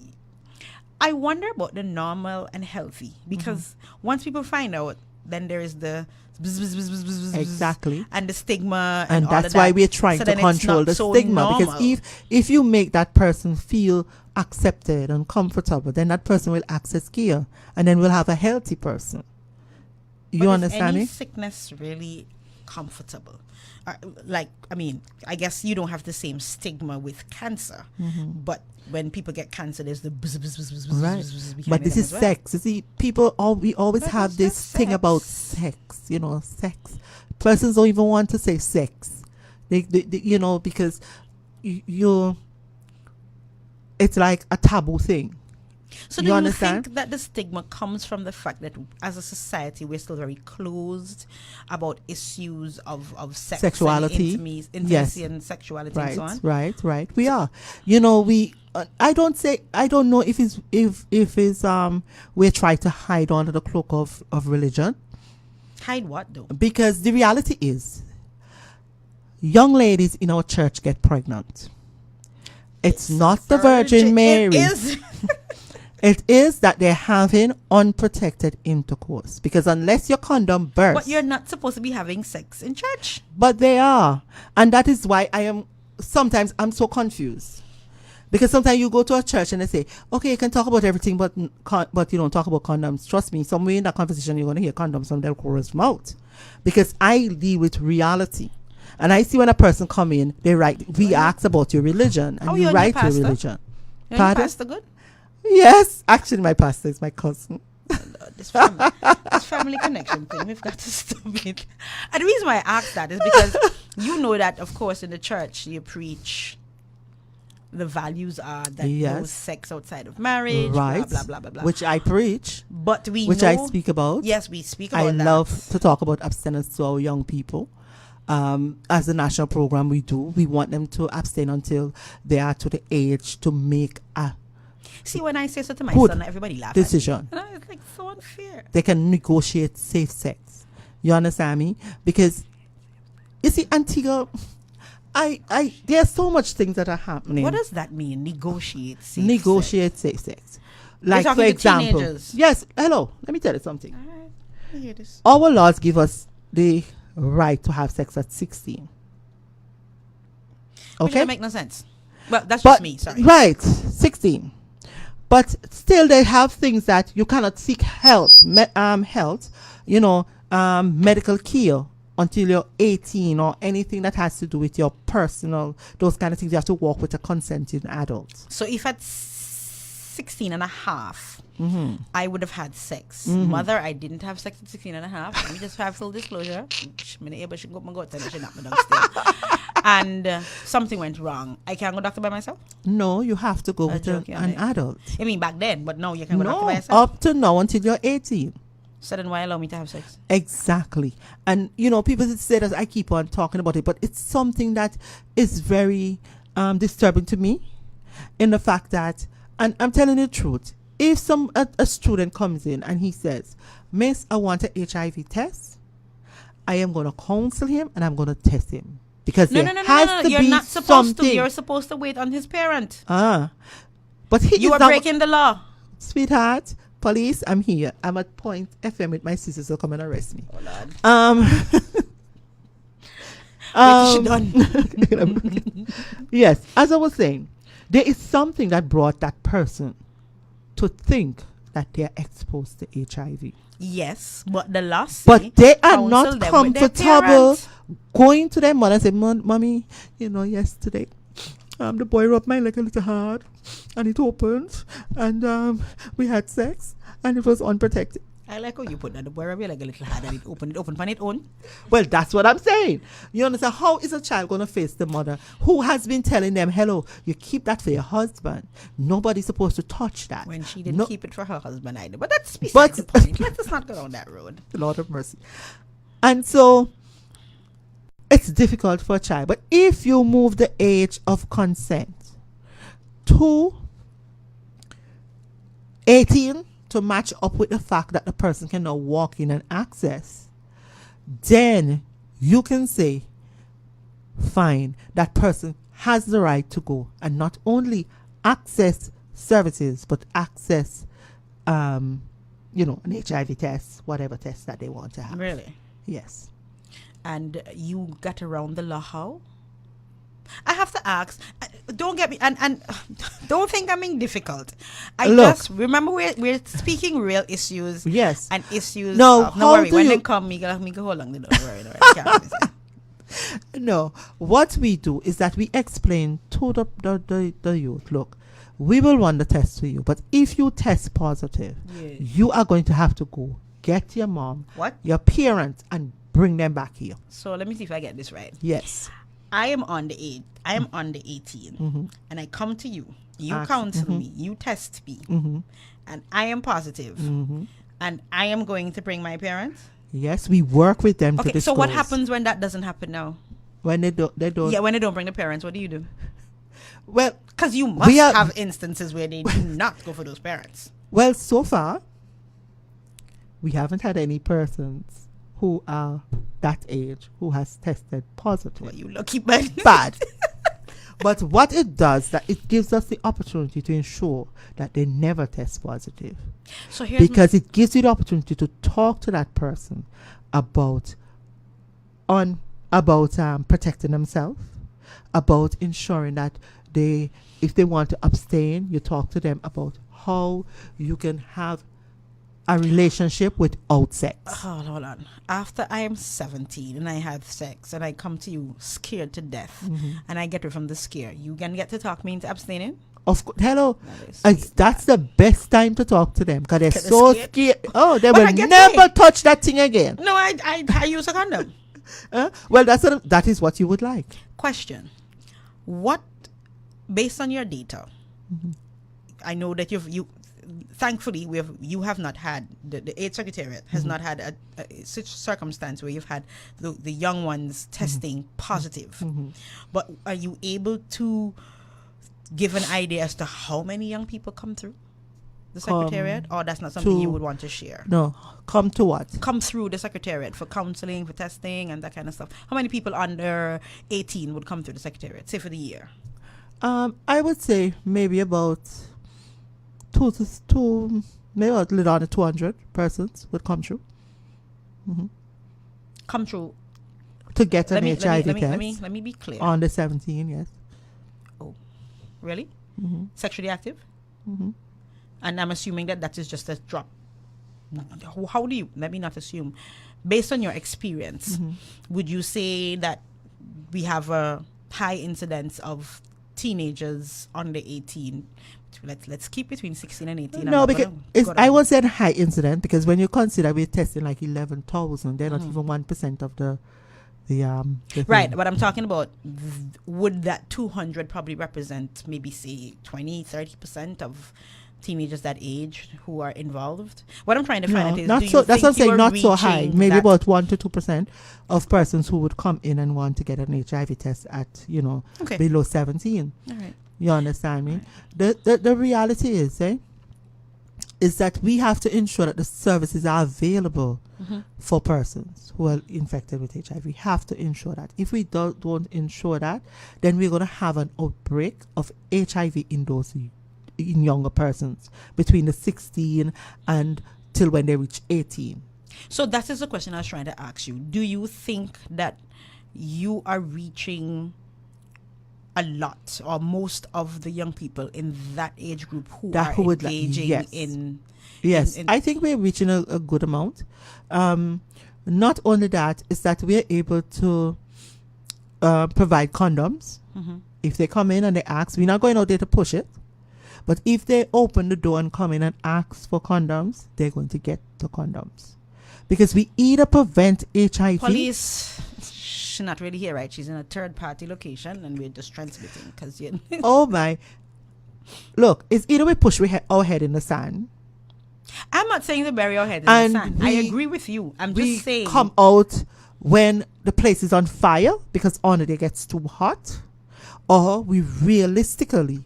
Speaker 1: I wonder about the normal and healthy, because once people find out, then there is the
Speaker 3: exactly,
Speaker 1: and the stigma,
Speaker 3: and that's why we're trying to control the stigma. Because if you make that person feel accepted and comfortable, then that person will access care, and then we'll have a healthy person. You understand me?
Speaker 1: Is sickness really comfortable? I guess you don't have the same stigma with cancer, but when people get cancer, there's the
Speaker 3: right. But this is sex. You see, we always have this thing about sex. Sex. Persons don't even want to say sex. They because it's like a taboo thing.
Speaker 1: So do you think that the stigma comes from the fact that as a society we're still very closed about issues of sex,
Speaker 3: sexuality,
Speaker 1: and intimacy and sexuality, and so on?
Speaker 3: Right. We are. I don't know if it's we're trying to hide under the cloak of religion.
Speaker 1: Hide what though?
Speaker 3: Because the reality is, young ladies in our church get pregnant. It's not the Virgin Mary.
Speaker 1: It is.
Speaker 3: It is that they're having unprotected intercourse, because unless your condom bursts.
Speaker 1: But you're not supposed to be having sex in church.
Speaker 3: But they are. And that is why sometimes I'm so confused. Because sometimes you go to a church and they say, okay, you can talk about everything, but you don't talk about condoms. Trust me, somewhere in that conversation, you're going to hear condoms from their chorus mouth. Because I deal with reality. And I see when a person come in, they write, we ask about your religion. And you write your religion.
Speaker 1: Your pastor good?
Speaker 3: Yes, actually, my pastor is my cousin.
Speaker 1: This family connection thing, we've got to stop it. And the reason why I ask that is because you know that, of course, in the church you preach the values are that no sex outside of marriage,
Speaker 3: right?
Speaker 1: Blah blah blah blah.
Speaker 3: Which I preach,
Speaker 1: but
Speaker 3: I speak about.
Speaker 1: Yes, we speak about.
Speaker 3: I love to talk about abstinence to our young people. As a national program, we want them to abstain until they are to the age to make a.
Speaker 1: See, when I say so to my son, everybody laughs.
Speaker 3: Decision.
Speaker 1: At me. And it's like so unfair.
Speaker 3: They can negotiate safe sex. You understand me? Because you see, Antigua, there's so much things that are happening.
Speaker 1: What does that mean? Negotiate safe sex.
Speaker 3: Like, for example, yes. Hello. Let me tell you something.
Speaker 1: All right. I hear this.
Speaker 3: Our laws give us the right to have sex at 16.
Speaker 1: Okay. Which doesn't make no sense. Well, that's just me. Sorry.
Speaker 3: Right, 16. But still, they have things that you cannot seek medical care until you're 18, or anything that has to do with your personal, those kind of things. You have to walk with a consenting adult.
Speaker 1: So if at 16 and a half, I would have had sex. Mother, I didn't have sex at 16 and a half. Let me just have full disclosure. And something went wrong. I can't go doctor by myself?
Speaker 3: No, you have to go with an adult.
Speaker 1: I mean, back then, but no, you can go doctor by yourself?
Speaker 3: Up to now until you're 18.
Speaker 1: So then why allow me to have sex?
Speaker 3: Exactly. And, people say that I keep on talking about it, but it's something that is very disturbing to me in the fact that, and I'm telling you the truth, if a student comes in and he says, Miss, I want an HIV test, I am going to counsel him and I'm going to test him. Because
Speaker 1: No. You're not supposed to. You're supposed to wait on his parent.
Speaker 3: But
Speaker 1: you are breaking the law.
Speaker 3: Sweetheart, police, I'm here. I'm at Point FM with my sisters, so come and arrest me.
Speaker 1: Oh, Lord. She done.
Speaker 3: Yes, as I was saying, there is something that brought that person to think that they are exposed to HIV.
Speaker 1: Yes, but the law says,
Speaker 3: but they are not comfortable going to their mother and say, Mommy, yesterday the boy rubbed my leg a little hard and it opened and we had sex and it was unprotected.
Speaker 1: I like how you put that. The boy rubbed your leg a little hard and it opened on its own.
Speaker 3: Well, that's what I'm saying. You understand? How is a child going to face the mother who has been telling them, hello, you keep that for your husband. Nobody's supposed to touch that.
Speaker 1: When she didn't keep it for her husband either. But that's beside the point. Let us not go down that road.
Speaker 3: Lord of mercy. And so it's difficult for a child. But if you move the age of consent to 18 to match up with the fact that the person can now walk in and access, then you can say, fine, that person has the right to go and not only access services, but access, an HIV test, whatever test that they want to have.
Speaker 1: Really?
Speaker 3: Yes.
Speaker 1: And you got around the law how? I have to ask. Don't get me and don't think I'm being difficult. Just remember we're speaking real issues.
Speaker 3: Yes.
Speaker 1: And issues.
Speaker 3: No,
Speaker 1: no worry. When they come, me go hold on. Don't worry.
Speaker 3: No, what we do is that we explain to the youth. Look, we will run the test for you, but if you test positive, you are going to have to go get your mom, your parents, and bring them back here.
Speaker 1: So let me see if I get this right.
Speaker 3: Yes.
Speaker 1: I am on the 18,
Speaker 3: mm-hmm.
Speaker 1: and I come to you. You counsel me. You test me,
Speaker 3: mm-hmm.
Speaker 1: and I am positive,
Speaker 3: mm-hmm.
Speaker 1: and I am going to bring my parents.
Speaker 3: Yes, we work with them to disclose.
Speaker 1: So what happens when that doesn't happen now?
Speaker 3: When they don't.
Speaker 1: Yeah, when they don't bring the parents, what do you do?
Speaker 3: Well,
Speaker 1: because you must have instances where they do not go for those parents.
Speaker 3: Well, so far, we haven't had any persons who are that age who has tested positive.
Speaker 1: Well, you lucky man.
Speaker 3: Bad. But what it does, that it gives us the opportunity to ensure that they never test positive.
Speaker 1: So here's
Speaker 3: because it gives you the opportunity to talk to that person about protecting themselves, about ensuring that if they want to abstain, you talk to them about how you can have a relationship without sex.
Speaker 1: Hold on. After I am 17 and I have sex and I come to you scared to death, mm-hmm. and I get her from the scare, you can get to talk me into abstaining?
Speaker 3: Of course. Hello. That's the best time to talk to them because they're so scared. Oh, they will never touch that thing again.
Speaker 1: No, I use a condom.
Speaker 3: Well, that is what you would like.
Speaker 1: Question. What, based on your data, mm-hmm. I know that you thankfully you have not had the AIDS Secretariat has mm-hmm. not had such circumstance where you've had the young ones testing mm-hmm. positive. Mm-hmm. But are you able to give an idea as to how many young people come through the Secretariat, or that's not something you would want to share?
Speaker 3: No, come to what?
Speaker 1: Come through the Secretariat for counseling, for testing, and that kind of stuff. How many people under 18 would come through the Secretariat, say for the year?
Speaker 3: I would say maybe about maybe a little under 200 persons would come through. Mm-hmm.
Speaker 1: Come through
Speaker 3: to get an HIV test.
Speaker 1: Let me be clear.
Speaker 3: On the 17, yes.
Speaker 1: Oh, really?
Speaker 3: Mm-hmm.
Speaker 1: Sexually active?
Speaker 3: Mm-hmm.
Speaker 1: And I'm assuming that is just a drop. How do you? Let me not assume. Based on your experience, mm-hmm. would you say that we have a high incidence of teenagers under 18? Let's keep between 16 and 18.
Speaker 3: No, because I would say high incident because when you consider we're testing like 11,000, they're not even 1% of the
Speaker 1: right. But I'm talking about, would that 200 probably represent maybe say 20-30% of teenagers that age who are involved? What I'm trying to find out is,
Speaker 3: not
Speaker 1: do
Speaker 3: so.
Speaker 1: you
Speaker 3: That's what I'm
Speaker 1: think
Speaker 3: saying.
Speaker 1: you are
Speaker 3: Not so high.
Speaker 1: reaching
Speaker 3: Maybe
Speaker 1: that-
Speaker 3: about 1 to 2% of persons who would come in and want to get an HIV test at
Speaker 1: Okay.
Speaker 3: below 17.
Speaker 1: All right.
Speaker 3: You understand me? The reality is that we have to ensure that the services are available for persons who are infected with HIV. We have to ensure that. If we don't ensure that, then we're going to have an outbreak of HIV in younger persons between the 16 and till when they reach 18.
Speaker 1: So that is the question I was trying to ask you. Do you think that you are reaching a lot or most of the young people in that age group who are
Speaker 3: would like-
Speaker 1: engaging
Speaker 3: yes.
Speaker 1: in...
Speaker 3: Yes,
Speaker 1: in-
Speaker 3: I think we're reaching a good amount. Not only that, is that we're able to provide condoms. If they come in and they ask, we're not going out there to push it. But if they open the door and come in and ask for condoms, they're going to get the condoms. Because we either prevent HIV...
Speaker 1: Police, she's not really here, right? She's in a third-party location, and we're just transmitting because you...
Speaker 3: Oh, my... Look, it's either we push our head in the sand...
Speaker 1: I'm not saying to bury our head in
Speaker 3: And
Speaker 1: the sand. I
Speaker 3: we-
Speaker 1: agree with you. I'm
Speaker 3: we
Speaker 1: just saying...
Speaker 3: come out when the place is on fire because on it gets too hot, or we realistically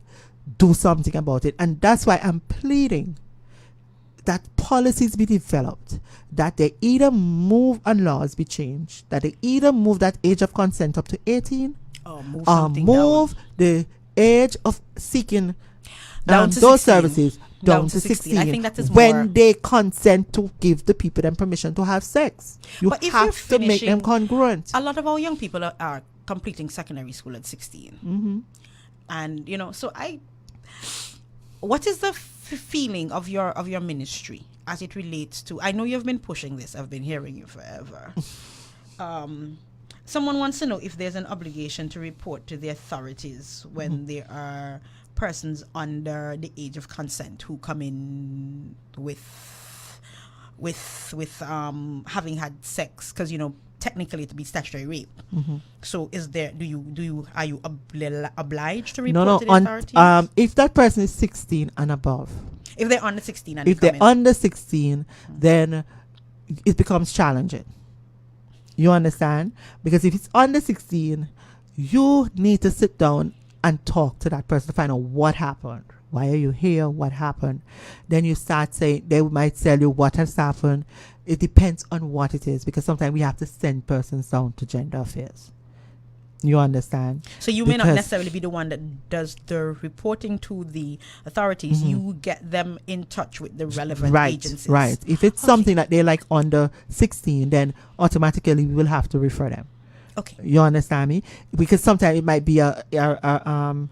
Speaker 3: do something about it. And that's why I'm pleading that policies be developed, that they either move and laws be changed, that they either move that age of consent up to 18
Speaker 1: or move
Speaker 3: or
Speaker 1: something
Speaker 3: move the age of seeking
Speaker 1: Down to
Speaker 3: those
Speaker 1: 16.
Speaker 3: services down to 16.
Speaker 1: I think that is
Speaker 3: when
Speaker 1: more...
Speaker 3: they consent to give the people them permission to have sex. You
Speaker 1: But if
Speaker 3: have
Speaker 1: you're
Speaker 3: to make them
Speaker 1: finishing-
Speaker 3: congruent.
Speaker 1: A lot of our young people are completing secondary school at 16. And, so what is the feeling of your ministry as it relates to... I know you've been pushing this. I've been hearing you forever. Someone wants to know if there's an obligation to report to the authorities when there are persons under the age of consent who come in with having had sex, because technically to be statutory rape. So are you obliged to report to the authorities?
Speaker 3: If that person is 16 and above,
Speaker 1: If they're under 16 and
Speaker 3: if
Speaker 1: they
Speaker 3: they're
Speaker 1: come in.
Speaker 3: under 16, then it becomes challenging. You understand? Because if it's under 16, you need to sit down and talk to that person to find out what happened. Why are you here? What happened? Then you start saying, they might tell you what has happened. It depends on what it is, because sometimes we have to send persons down to gender affairs. You understand?
Speaker 1: So you may not
Speaker 3: Because-
Speaker 1: necessarily be the one that does the reporting to the authorities. You get them in touch with the relevant agencies.
Speaker 3: Right. If it's something that they're like under 16, then automatically we will have to refer them.
Speaker 1: Okay.
Speaker 3: You understand me? Because sometimes it might be a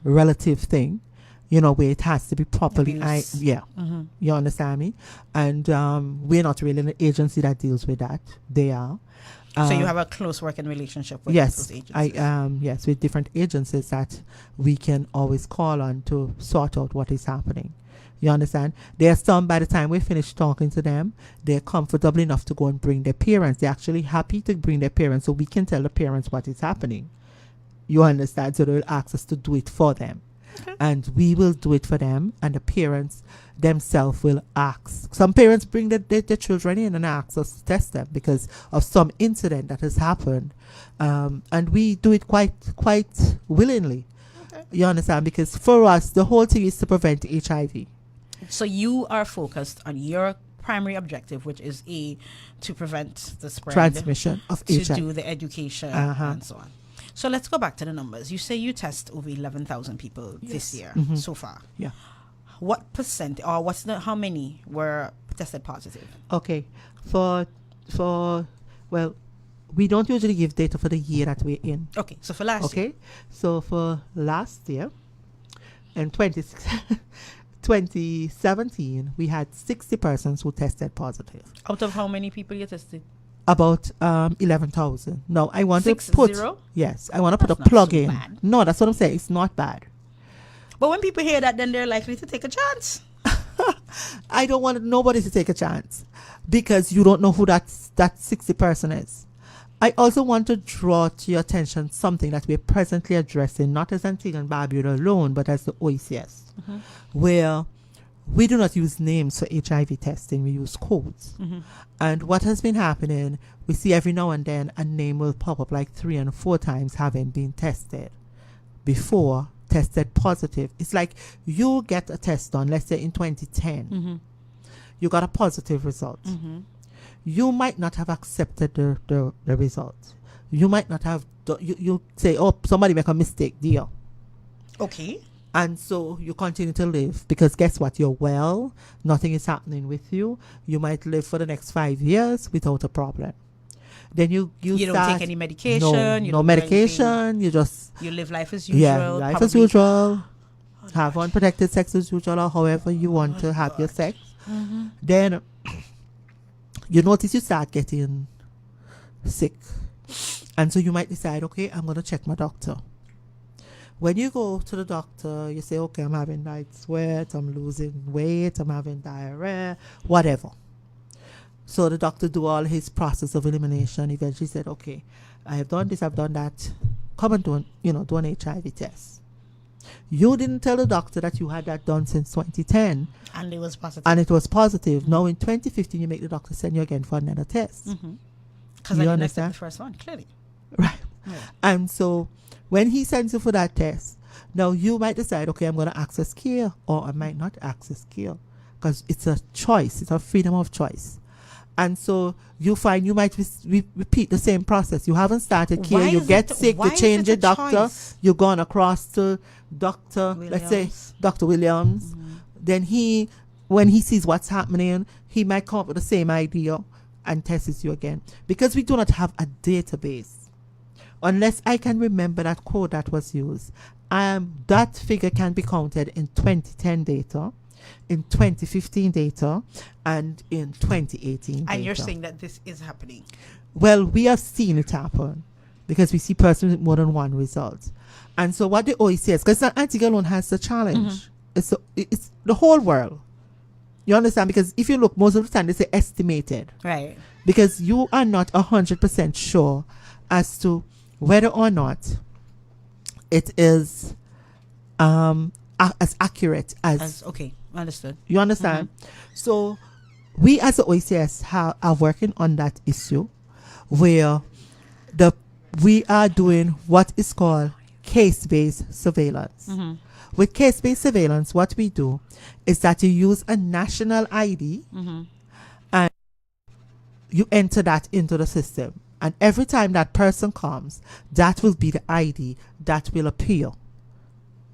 Speaker 3: relative thing, where it has to be properly.
Speaker 1: Abuse.
Speaker 3: You understand me? And we're not really an agency that deals with that. They are.
Speaker 1: So you have a close working relationship with
Speaker 3: Yes,
Speaker 1: those agencies.
Speaker 3: yes, with different agencies that we can always call on to sort out what is happening. You understand? There are some, by the time we finish talking to them, they're comfortable enough to go and bring their parents. They're actually happy to bring their parents so we can tell the parents what is happening. You understand? So they'll ask us to do it for them.
Speaker 1: Okay.
Speaker 3: And we will do it for them, and the parents themselves will ask. Some parents bring their children in and ask us to test them because of some incident that has happened. And we do it quite willingly.
Speaker 1: Okay.
Speaker 3: You understand? Because for us, the whole thing is to prevent HIV.
Speaker 1: So you are focused on your primary objective, which is to prevent the spread,
Speaker 3: Transmission of
Speaker 1: to
Speaker 3: HIV.
Speaker 1: do the education and so on. So let's go back to the numbers. You say you test over 11,000 people this year so far.
Speaker 3: Yeah.
Speaker 1: What percent, or how many were tested positive?
Speaker 3: Okay. Well, we don't usually give data for the year that we're in.
Speaker 1: Okay, so for last year.
Speaker 3: Okay. So for last year, in 2017, we had 60 persons who tested positive.
Speaker 1: Out of how many people you tested?
Speaker 3: About 11,000. No, I want to
Speaker 1: 60?
Speaker 3: put... Yes, I want to put
Speaker 1: That's
Speaker 3: a
Speaker 1: not
Speaker 3: plug
Speaker 1: so
Speaker 3: in.
Speaker 1: bad.
Speaker 3: No, that's what I'm saying. It's not bad.
Speaker 1: But when people hear that, then they're likely to take a chance.
Speaker 3: I don't want nobody to take a chance because you don't know who that 60 person is. I also want to draw to your attention something that we're presently addressing, not as Antigua and Barbuda alone, but as the OECS, where we do not use names for HIV testing. We use codes. And what has been happening, we see every now and then a name will pop up like 3 and 4 times having been tested before, tested positive. It's like you get a test done, let's say in 2010. You got a positive result. You might not have accepted the result. You might not have, you say, oh, somebody make a mistake, deal.
Speaker 1: Okay.
Speaker 3: And so you continue to live because guess what? You're well. Nothing is happening with you. You might live for the next 5 years without a problem. Then you
Speaker 1: don't take any medication.
Speaker 3: No medication. You just
Speaker 1: you live life as usual.
Speaker 3: Yeah, life as usual. Have unprotected sex as usual, or however you want to have your sex. Then you notice you start getting sick, and so you might decide, okay, I'm going to check my doctor. When you go to the doctor, you say, okay, I'm having night sweat, I'm losing weight, I'm having diarrhea, whatever. So the doctor do all his process of elimination. Eventually said, okay, I have done this, I've done that. Come and do an HIV test. You didn't tell the doctor that you had that done since 2010.
Speaker 1: And it was positive.
Speaker 3: And it was positive. Now in 2015, you make the doctor send you again for another test.
Speaker 1: Because I didn't accept the first one, clearly.
Speaker 3: Right.
Speaker 1: Yeah.
Speaker 3: And so when he sends you for that test, now you might decide, okay, I'm going to access care, or I might not access care, because it's a choice. It's a freedom of choice. And so you find you might repeat the same process. You haven't started care. You get sick. You change your doctor. You're gone across to Dr.
Speaker 1: Williams.
Speaker 3: Let's say Dr. Williams. Then when he sees what's happening, he might come up with the same idea and tests you again. Because we do not have a database. Unless I can remember that code that was used, that figure can be counted in 2010 data, in 2015 data, and in 2018 data.
Speaker 1: And you're saying that this is happening?
Speaker 3: Well, we have seen it happen because we see persons with more than one result. And so what the OECS, because Antigua alone has the challenge. It's the whole world. You understand? Because if you look, most of the time they say estimated.
Speaker 1: Right.
Speaker 3: Because you are not 100% sure as to whether or not it is as accurate as
Speaker 1: okay, understood.
Speaker 3: You understand? So we as the OECS are working on that issue where we are doing what is called case-based surveillance. With case-based surveillance, what we do is that you use a national ID and you enter that into the system. And every time that person comes, that will be the ID that will appear.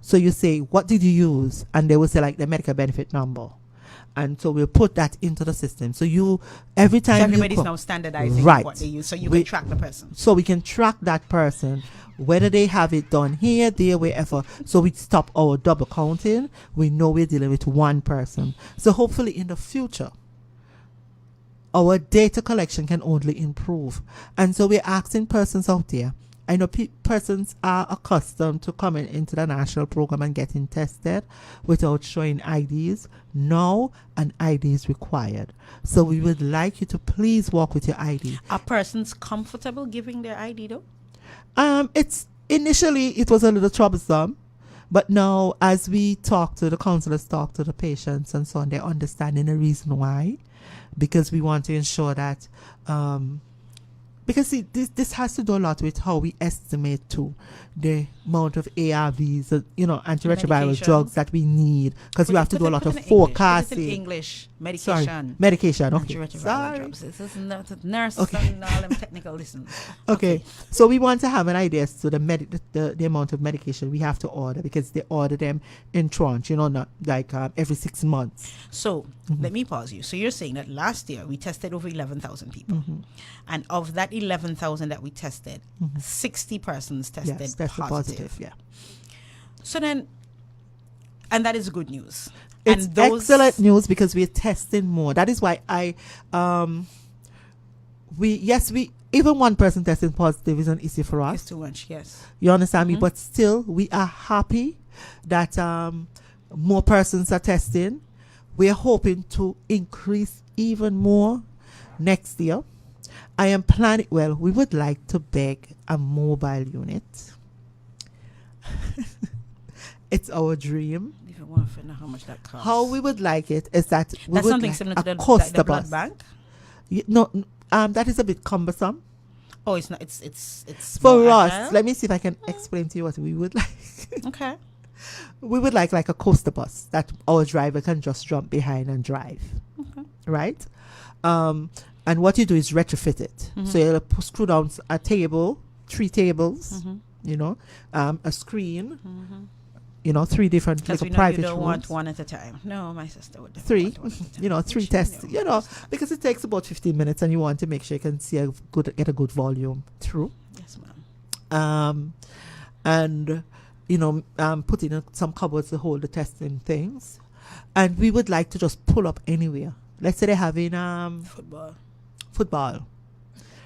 Speaker 3: So you say, what did you use? And they will say like the medical benefit number. And so we'll put that into the system. So every time
Speaker 1: everybody's now standardizing what they use. So you can track the person.
Speaker 3: So we can track that person, whether they have it done here, there, wherever. So we stop our double counting. We know we're dealing with one person. So hopefully in the future, our data collection can only improve. And so we're asking persons out there. I know persons are accustomed to coming into the national program and getting tested without showing IDs. Now an ID is required. So we would like you to please walk with your ID.
Speaker 1: Are persons comfortable giving their ID though?
Speaker 3: Initially it was a little troublesome. But now as the counselors talk to the patients and so on, they're understanding the reason why. Because we want to ensure that, because see, this has to do a lot with how we estimate too the amount of ARVs, antiretroviral drugs that we need. Because we have to do a lot of forecasting.
Speaker 1: Put it in English. Medication.
Speaker 3: Sorry, medication. Okay.
Speaker 1: Antiretroviral drugs. This is not a nurse and all them technical listen.
Speaker 3: Okay. So we want to have an idea as to the amount of medication we have to order, because they order them in tranche, not like every 6 months.
Speaker 1: So let me pause you. So you're saying that last year we tested over 11,000 people. And of that 11,000 that we tested, 60 persons tested positive. Yeah. So then, and that is good news.
Speaker 3: It's excellent news because we're testing more. That is why even one person testing positive isn't easy for us.
Speaker 1: It's too much, yes.
Speaker 3: You understand me? But still, we are happy that more persons are testing. We're hoping to increase even more next year. I am planning, we would like to beg a mobile unit. It's our dream.
Speaker 1: I want to know how much that costs.
Speaker 3: How we would like it is that we
Speaker 1: That's
Speaker 3: would
Speaker 1: something
Speaker 3: like
Speaker 1: similar
Speaker 3: a
Speaker 1: to the
Speaker 3: coaster
Speaker 1: blood
Speaker 3: bus.
Speaker 1: bank.
Speaker 3: No, that is a bit cumbersome.
Speaker 1: Oh, it's not. It's
Speaker 3: For
Speaker 1: more
Speaker 3: us,
Speaker 1: agile?
Speaker 3: let me see if I can explain to you what we would like.
Speaker 1: Okay.
Speaker 3: We would like a coaster bus that our driver can just jump behind and drive.
Speaker 1: Okay.
Speaker 3: Right? And what you do is retrofit it. So you'll screw down a table, 3 tables, you know, a screen, you know, 3 different
Speaker 1: Because
Speaker 3: little
Speaker 1: we know
Speaker 3: private
Speaker 1: you don't
Speaker 3: rooms.
Speaker 1: want one at a time. No, my sister would.
Speaker 3: 3,
Speaker 1: want one at a time.
Speaker 3: you know, 3
Speaker 1: She
Speaker 3: tests,
Speaker 1: knew.
Speaker 3: you know, because it takes about 15 minutes and you want to make sure you can see get a good volume through.
Speaker 1: Yes, ma'am.
Speaker 3: And you know, put in some cupboards to hold the testing things. And we would like to just pull up anywhere. Let's say they're having football.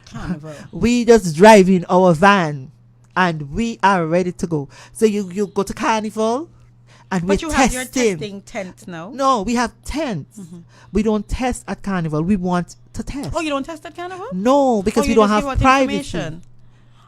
Speaker 1: Carnival.
Speaker 3: We just drive in our van and we are ready to go. So you go to Carnival and we're
Speaker 1: But you have your
Speaker 3: testing.
Speaker 1: testing tent now.
Speaker 3: No, we have tents. We don't test at Carnival. We want to test.
Speaker 1: Oh, you don't test at Carnival?
Speaker 3: No, because
Speaker 1: Oh,
Speaker 3: we
Speaker 1: you
Speaker 3: don't
Speaker 1: just give
Speaker 3: have
Speaker 1: out
Speaker 3: privacy.
Speaker 1: information. I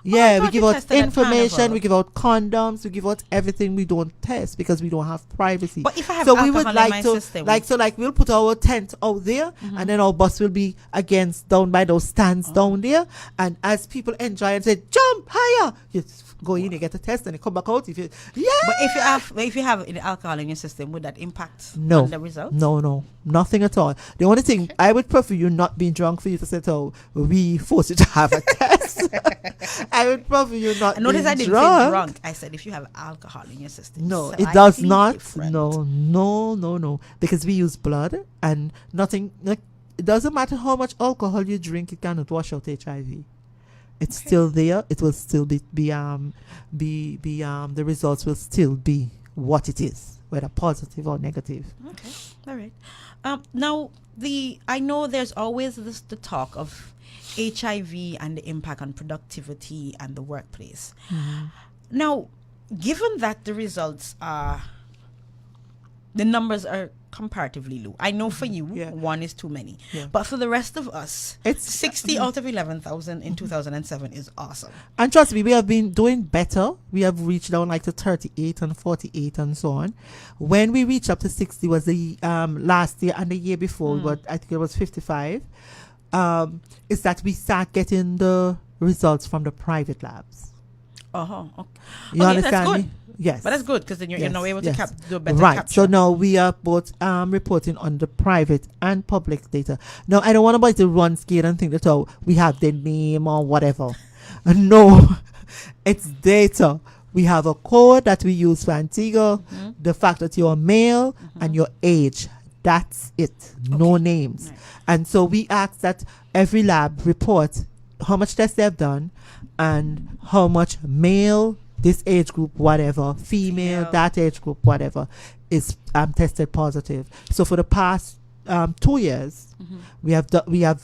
Speaker 3: Yeah, we
Speaker 1: thought
Speaker 3: give
Speaker 1: you
Speaker 3: out
Speaker 1: tested at
Speaker 3: information,
Speaker 1: Carnival.
Speaker 3: we give out condoms, we give out everything. We don't test because we don't have privacy.
Speaker 1: But if I have
Speaker 3: so we
Speaker 1: alcohol
Speaker 3: would
Speaker 1: in
Speaker 3: like
Speaker 1: my
Speaker 3: to
Speaker 1: system.
Speaker 3: like we'll put our tent out there and then our bus will be against down by those stands down there, and as people enjoy and say jump higher, you go in, you get a test and you come back out. But
Speaker 1: if you have alcohol in your system, would that impact
Speaker 3: no,
Speaker 1: on the results?
Speaker 3: no, nothing at all. The only thing I would prefer you not being drunk for you to say, "Oh, we force you to have a test." I would prefer you not.
Speaker 1: I notice
Speaker 3: being
Speaker 1: I didn't
Speaker 3: drunk.
Speaker 1: say drunk. I said if you have alcohol in your system.
Speaker 3: No,
Speaker 1: Slightly
Speaker 3: it does not.
Speaker 1: different.
Speaker 3: No. Because we use blood and nothing. Like, it doesn't matter how much alcohol you drink, it cannot wash out HIV. It's still there. It will still be the results will still be what it is, whether positive or negative.
Speaker 1: Okay, all right. Now I know there's always the talk of HIV and the impact on productivity and the workplace. Now, given that the results are, the numbers are comparatively low. I know for you, 1 is too many.
Speaker 3: Yeah.
Speaker 1: But for the rest of us,
Speaker 3: It's
Speaker 1: 60 out of 11,000 in 2007 is awesome.
Speaker 3: And trust me, we have been doing better. We have reached down like to 38 and 48 and so on. When we reached up to 60 was the last year and the year before, but I think it was 55. Is that we start getting the results from the private labs.
Speaker 1: Okay.
Speaker 3: You
Speaker 1: Okay,
Speaker 3: understand
Speaker 1: that's good.
Speaker 3: me? Yes.
Speaker 1: But that's good because then you're now able to
Speaker 3: yes.
Speaker 1: do a better
Speaker 3: right.
Speaker 1: capture.
Speaker 3: So now we are both reporting on the private and public data. Now, I don't want anybody to run scared and think that we have the name or whatever. No, it's data. We have a code that we use for Antigua, the fact that you're male and your age. That's it. No names.
Speaker 1: Right.
Speaker 3: And so we ask that every lab report how much tests they've done and how much male, this age group, whatever, female, that age group, whatever, is tested positive. So for the past 2 years, we have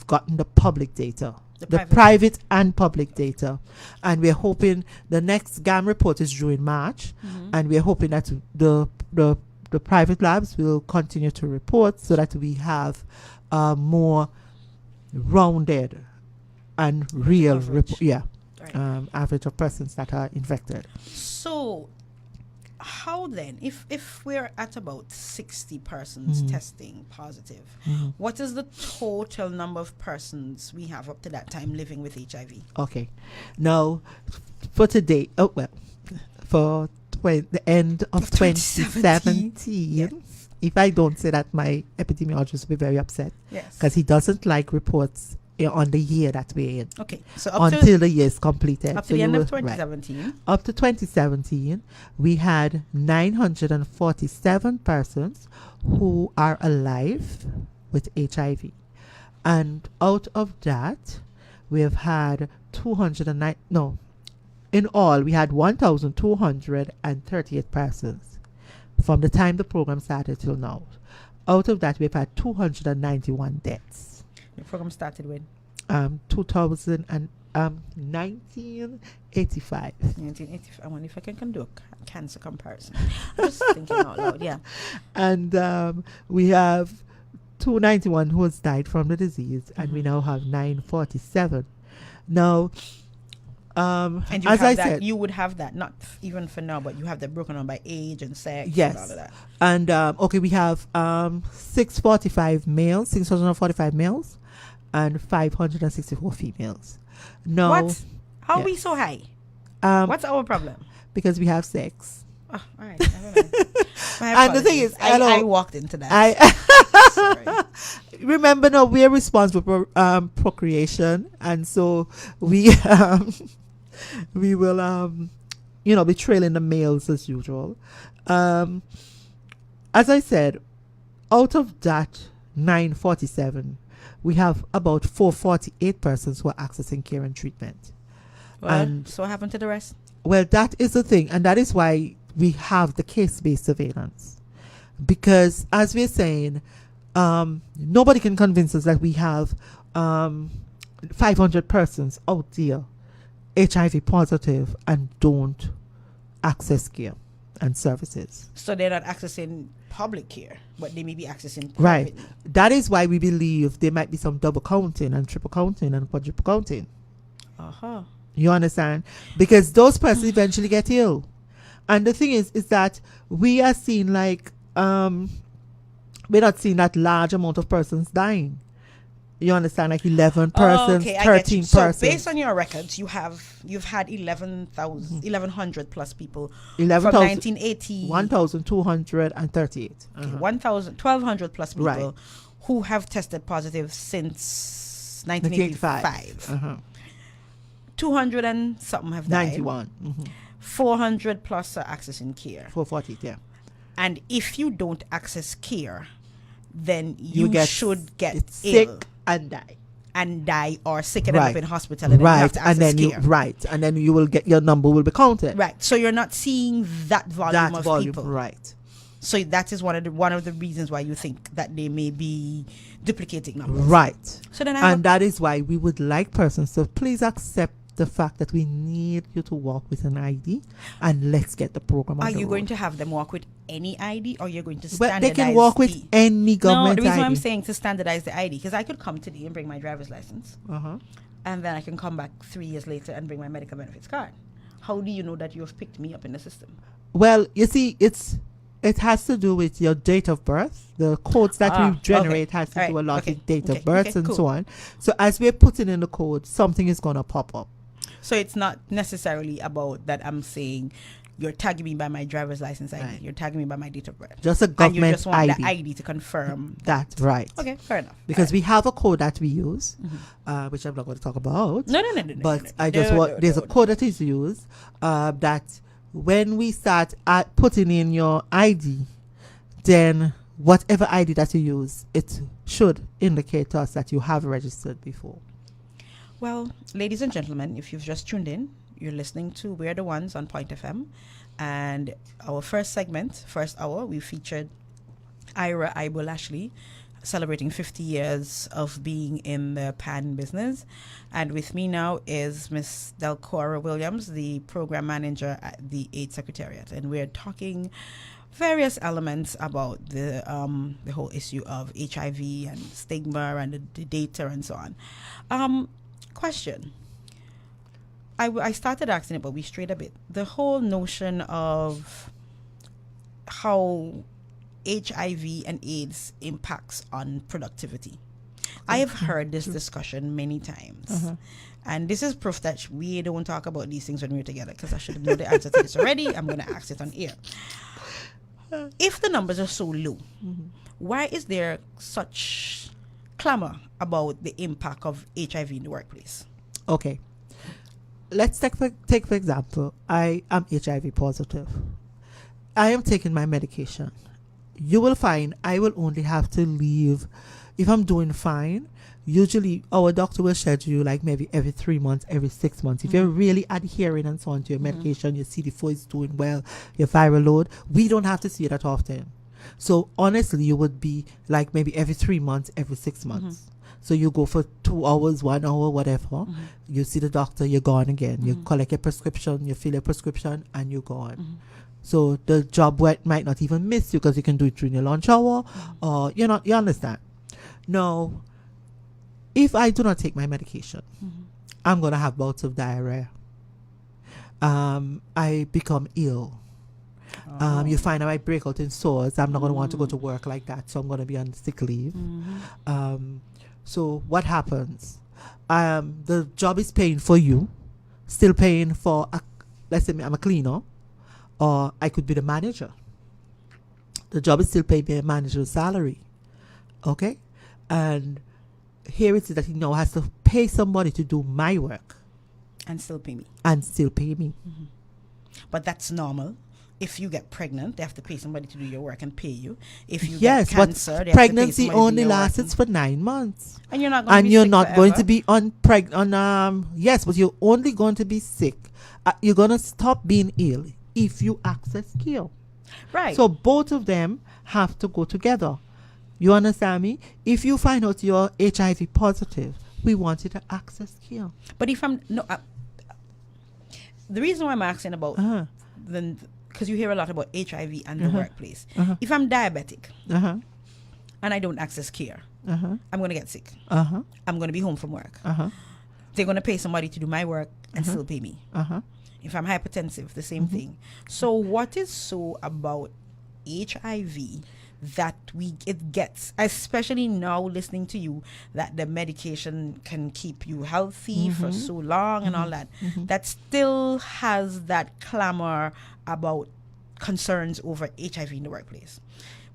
Speaker 3: gotten the public data, the private and public data, and we're hoping the next GAM report is due in March, and we're hoping that the private labs will continue to report so that we have more rounded and real report. Yeah. Average of persons that are infected.
Speaker 1: So, how then, if we're at about 60 persons testing positive, what is the total number of persons we have up to that time living with HIV?
Speaker 3: Okay. Now, for today, for the end of 2017, if I don't say that, my epidemiologist will be very upset.
Speaker 1: Yes.
Speaker 3: Because he doesn't like reports on the year that we're in.
Speaker 1: Okay. So
Speaker 3: until the year is completed.
Speaker 1: Up to the end of 2017.
Speaker 3: Right. Up to 2017, we had 947 persons who are alive with HIV. And out of that, we have had 209, no, in all, we had 1,238 persons from the time the program started till now. Out of that, we've had 291 deaths.
Speaker 1: The program started when?
Speaker 3: 1985.
Speaker 1: 1985. I wonder if I can do a cancer comparison. I'm just thinking out loud, yeah.
Speaker 3: And we have 291 who has died from the disease, and we now have 947. Now,
Speaker 1: And you
Speaker 3: as
Speaker 1: have
Speaker 3: I
Speaker 1: that,
Speaker 3: said,
Speaker 1: you would have that, not even for now, but you have that broken down by age and sex
Speaker 3: yes.
Speaker 1: and all of that.
Speaker 3: And okay, we have 645 males, 645 males, and 564 females. No,
Speaker 1: What? How are we
Speaker 3: yes.
Speaker 1: so high? What's our problem?
Speaker 3: Because we have sex.
Speaker 1: Oh, all right. I don't know. My
Speaker 3: And the thing
Speaker 1: apologies.
Speaker 3: is,
Speaker 1: I walked into that. Sorry.
Speaker 3: Remember, no, we are responsible for procreation, and so we we will be trailing the males as usual. As I said, out of that 947, we have about 448 persons who are accessing care and treatment.
Speaker 1: Well,
Speaker 3: And
Speaker 1: so what happened to the rest?
Speaker 3: well, that is the thing, and that is why we have the case-based surveillance. Because, as we're saying, nobody can convince us that we have 500 persons out there HIV positive and don't access care and services.
Speaker 1: So they're not accessing public care, but they may be accessing
Speaker 3: Right.
Speaker 1: privately.
Speaker 3: That is why we believe there might be some double counting and triple counting and quadruple counting.
Speaker 1: Uh-huh.
Speaker 3: You understand? Because those persons eventually get ill. And the thing is that we are seeing like, we're not seeing that large amount of persons dying. You understand? Like 11 persons,
Speaker 1: Okay, I get
Speaker 3: 13
Speaker 1: you. So
Speaker 3: persons.
Speaker 1: based on your records, you've had 1,100 plus people
Speaker 3: 11,000
Speaker 1: from 1980.
Speaker 3: 1,238.
Speaker 1: Okay, 1,200 plus people
Speaker 3: Right.
Speaker 1: who have tested positive since 1985.
Speaker 3: Uh-huh.
Speaker 1: 200 and something have died.
Speaker 3: 91.
Speaker 1: 400 plus are accessing care.
Speaker 3: 440, yeah.
Speaker 1: And if you don't access care, then you should get
Speaker 3: sick
Speaker 1: ill
Speaker 3: and die.
Speaker 1: and die, or sick and end
Speaker 3: Right.
Speaker 1: up in hospital, and then you have
Speaker 3: Right.
Speaker 1: to
Speaker 3: And
Speaker 1: access
Speaker 3: then
Speaker 1: care.
Speaker 3: and then you will get, your number will be counted.
Speaker 1: Right. So you're not seeing that volume of people.
Speaker 3: Right.
Speaker 1: So that is one of the reasons why you think that they may be duplicating numbers.
Speaker 3: Right.
Speaker 1: So then
Speaker 3: And that is why we would like persons to please accept the fact that we need you to walk with an ID, and let's get the program on
Speaker 1: are
Speaker 3: the
Speaker 1: you
Speaker 3: road.
Speaker 1: going to have them walk with any ID, or you're going to
Speaker 3: Well,
Speaker 1: standardize
Speaker 3: they can walk with any
Speaker 1: No,
Speaker 3: government
Speaker 1: the reason
Speaker 3: ID.
Speaker 1: why I'm saying to standardize the ID, because I could come today and bring my driver's license,
Speaker 3: Uh-huh.
Speaker 1: and then I can come back 3 years later and bring my medical benefits card. How do you know that you have picked me up in the system?
Speaker 3: Well, you see, it has to do with your date of birth. The codes that we generate has to do a lot with date of birth and so on. So as we're putting in the code, something is going to pop up.
Speaker 1: So it's not necessarily about that I'm saying you're tagging me by my driver's license ID.
Speaker 3: Right.
Speaker 1: You're tagging me by my date of birth.
Speaker 3: Just a
Speaker 1: And you
Speaker 3: government
Speaker 1: just want
Speaker 3: ID.
Speaker 1: the ID to confirm.
Speaker 3: That's right.
Speaker 1: Okay, fair enough.
Speaker 3: Because we have a code that we use, which I'm not going to talk about.
Speaker 1: No.
Speaker 3: But I just want, there's a code that is used that when we start putting in your ID, then whatever ID that you use, it should indicate to us that you have registered before.
Speaker 1: Well, ladies and gentlemen, if you've just tuned in, you're listening to We're the Ones on Point FM. And our first hour, we featured Ira Ibo Lashley, celebrating 50 years of being in the PAN business. And with me now is Miss Petra Williams, the program manager at the AIDS Secretariat. And we're talking various elements about the whole issue of HIV and stigma and the data and so on. Question. I started asking it, but we strayed a bit. The whole notion of how HIV and AIDS impacts on productivity. I have heard this discussion many times. And this is proof that we don't talk about these things when we're together, because I should have known the answer to this already. I'm going to ask it on air. If the numbers are so low, why is there such clamor about the impact of HIV in the workplace?
Speaker 3: Okay. Let's take for example, I am HIV positive. I am taking my medication. You will find I will only have to leave if I'm doing fine. Usually our doctor will schedule like maybe every 3 months, every 6 months. If you're really adhering and so on to your medication, your CD4 is doing well, your viral load, we don't have to see it that often. So honestly, you would be like maybe every 3 months, every 6 months. So you go for 2 hours, 1 hour, whatever. You see the doctor, you're gone again. You collect your prescription, you fill your prescription, and you're gone. So the job might not even miss you because you can do it during your lunch hour, or you understand. Now, if I do not take my medication, I'm gonna have bouts of diarrhea. I become ill. You find out I break out in sores. I'm not going to want to go to work like that, so I'm going to be on sick leave. So what happens? The job is paying for you, still paying for, let's say I'm a cleaner, or I could be the manager. The job is still paying me a manager's salary. Okay? And here it is that he now has to pay somebody to do my work.
Speaker 1: And still pay me.
Speaker 3: Mm-hmm.
Speaker 1: But that's normal. If you get pregnant, they have to pay somebody to do your work and pay you. If you
Speaker 3: yes,
Speaker 1: get cancer,
Speaker 3: but pregnancy only lasts for 9 months.
Speaker 1: And you're not going to be
Speaker 3: sick forever. Yes, but you're only going to be sick. You're going to stop being ill if you access care.
Speaker 1: Right.
Speaker 3: So both of them have to go together. You understand me? If you find out you're HIV positive, we want you to access care.
Speaker 1: But if I'm the reason why I'm asking about because you hear a lot about HIV and the workplace. If I'm diabetic and I don't access care, I'm going to get sick. I'm going to be home from work. They're going to pay somebody to do my work and still pay me. If I'm hypertensive, the same thing. So what is so about HIV that it gets, especially now listening to you, that the medication can keep you healthy for so long and all that, that still has that clamor about concerns over HIV in the workplace?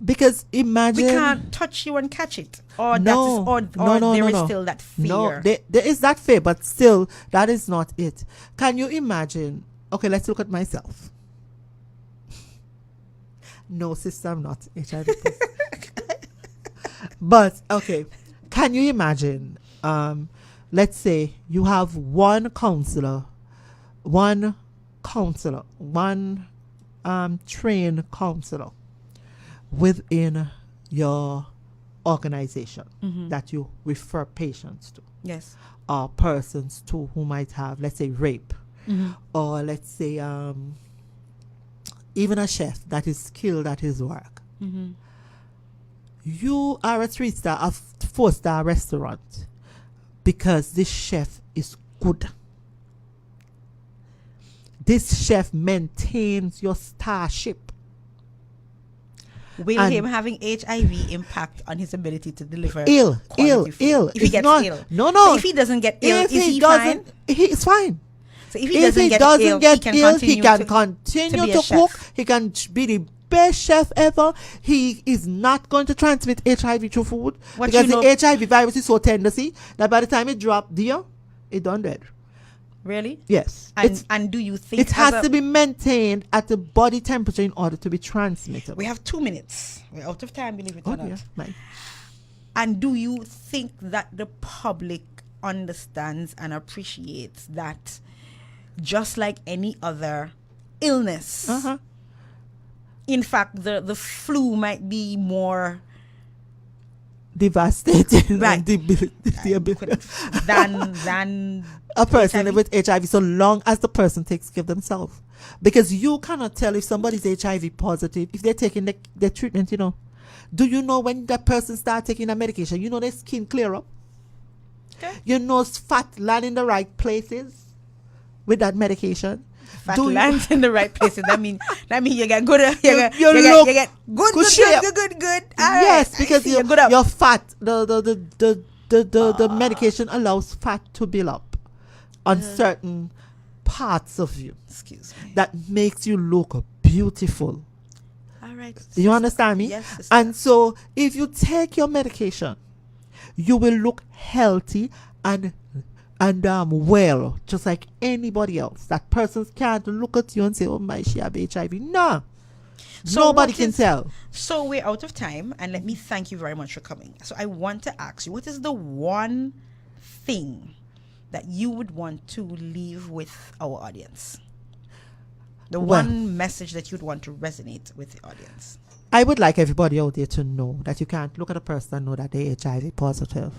Speaker 3: Because imagine
Speaker 1: we can't touch you and catch it, or
Speaker 3: no,
Speaker 1: there is still that fear.
Speaker 3: No, there is that fear, but still, that is not it. Can you imagine? Okay, let's look at myself. No, sister, I'm not HIV. But okay, can you imagine? Let's say you have one counselor, one trained counselor within your organization that you refer patients to.
Speaker 1: Yes.
Speaker 3: Or persons to who might have, let's say, rape. Or let's say even a chef that is skilled at his work. You are a 3-star, a 4-star restaurant because this chef is good. This chef maintains your starship.
Speaker 1: Will him having HIV impact on his ability to deliver
Speaker 3: ill?
Speaker 1: If he gets ill.
Speaker 3: No.
Speaker 1: So if he doesn't get ill, is he fine?
Speaker 3: He's fine.
Speaker 1: So if he doesn't get ill,
Speaker 3: he can continue to cook. He can be the best chef ever. He is not going to transmit HIV through food because the HIV virus is so tendency that by the time it drops there, it done dead.
Speaker 1: Really?
Speaker 3: Yes.
Speaker 1: And do you think
Speaker 3: it has to be maintained at the body temperature in order to be transmitted?
Speaker 1: We have 2 minutes. We're out of time, believe it or not.
Speaker 3: Yeah.
Speaker 1: And do you think that the public understands and appreciates that just like any other illness, in fact, the flu might be more
Speaker 3: devastating
Speaker 1: right. than
Speaker 3: a person
Speaker 1: HIV?
Speaker 3: with HIV, so long as the person takes care of themselves. Because you cannot tell if somebody's HIV positive if they're taking the treatment, Do you know when that person starts taking a medication, their skin clear up? Okay. Fat land in the right places with that medication.
Speaker 1: Fat lands in the right places. That mean you get good. You get good.
Speaker 3: Yes, because your fat, the medication allows fat to build up on certain parts of you.
Speaker 1: Excuse me.
Speaker 3: That makes you look beautiful.
Speaker 1: All right.
Speaker 3: You understand me?
Speaker 1: Yes. Sister.
Speaker 3: And so, if you take your medication, you will look healthy and well, just like anybody else. That person can't look at you and say, "Oh my, she have HIV." No, so nobody can tell.
Speaker 1: So we're out of time, and let me thank you very much for coming. So I want to ask you, what is the one thing that you would want to leave with our audience? The one message that you'd want to resonate with the audience.
Speaker 3: I would like everybody out there to know that you can't look at a person and know that they're HIV positive.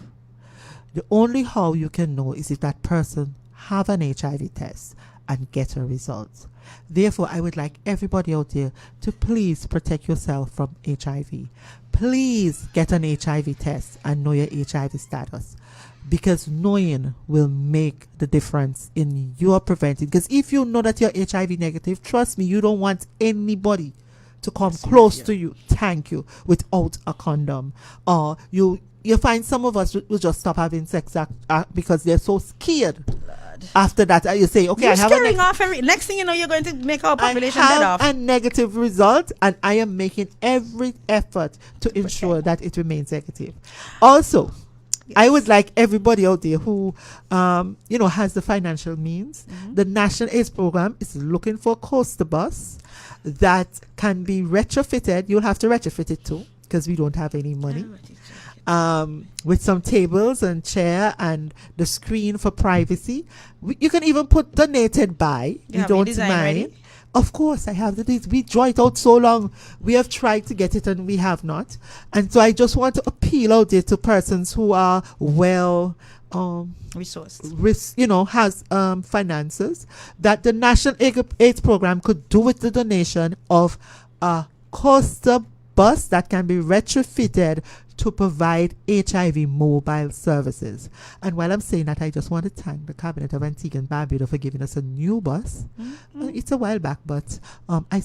Speaker 3: The only how you can know is if that person have an HIV test and get a result. Therefore, I would like everybody out there to please protect yourself from HIV. Please get an HIV test and know your HIV status. because knowing will make the difference in your preventing. Because if you know that you're HIV negative, trust me, you don't want anybody to come close to you, thank you, without a condom. Or you find some of us will just stop having sex because they're so scared. After that, you say, okay,
Speaker 1: you're
Speaker 3: I have
Speaker 1: scaring off next thing you know, you're going to make our population
Speaker 3: I
Speaker 1: dead
Speaker 3: have
Speaker 1: off.
Speaker 3: a negative result, and I am making every effort to ensure that it remains negative. Also, I would like everybody out there who, has the financial means. The National AIDS Program is looking for a coaster bus that can be retrofitted. You'll have to retrofit it too, because we don't have any money. With some tables and chair and the screen for privacy. You can even put donated by.
Speaker 1: You
Speaker 3: don't
Speaker 1: design
Speaker 3: mind.
Speaker 1: ready?
Speaker 3: Of course, I have the dates. We draw it out so long. We have tried to get it and we have not. And so I just want to appeal out there to persons who are well
Speaker 1: resourced,
Speaker 3: has finances, that the National AIDS Program could do with the donation of a coaster bus that can be retrofitted to provide HIV mobile services. And while I'm saying that, I just want to thank the Cabinet of Antigua and Barbuda for giving us a new bus. It's a while back, but I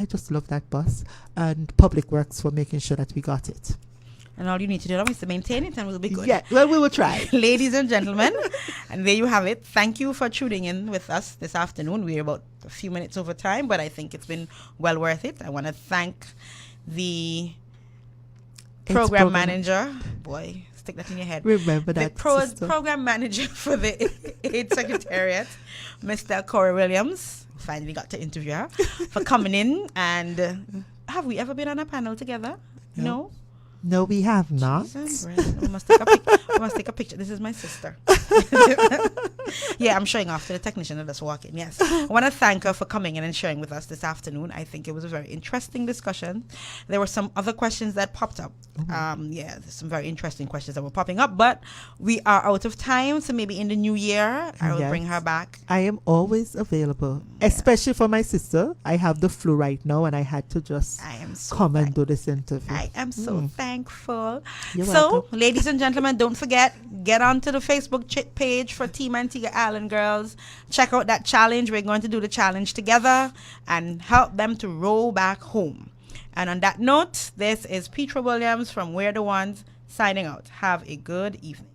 Speaker 3: just love that bus, and Public Works for making sure that we got it.
Speaker 1: And all you need to do now is to maintain it and we'll be good.
Speaker 3: Yeah, well, we will try.
Speaker 1: Ladies and gentlemen, and there you have it. Thank you for tuning in with us this afternoon. We're about a few minutes over time, but I think it's been well worth it. I want to thank the program manager. Boy, stick that in your head.
Speaker 3: Remember that.
Speaker 1: The program manager for the AIDS Secretariat, Mr. Petra Williams. Finally got to interview her for coming in. And have we ever been on a panel together? No?
Speaker 3: No, we have not.
Speaker 1: We must take a picture. This is my sister. Yeah, I'm showing off to the technician that just walk in. Yes. I want to thank her for coming in and sharing with us this afternoon. I think it was a very interesting discussion. There were some other questions that popped up. There's some very interesting questions that were popping up, but we are out of time. So maybe in the new year, I will bring her back.
Speaker 3: I am always available, especially for my sister. I have the flu right now, and I had to just come and do this interview.
Speaker 1: I am so thankful.
Speaker 3: You're welcome.
Speaker 1: Ladies and gentlemen, don't forget, get onto the Facebook page for Team Antigua Island Girls. Check out that challenge. We're going to do the challenge together and help them to roll back home. And on that note, this is Petra Williams from We're the Ones signing out. Have a good evening.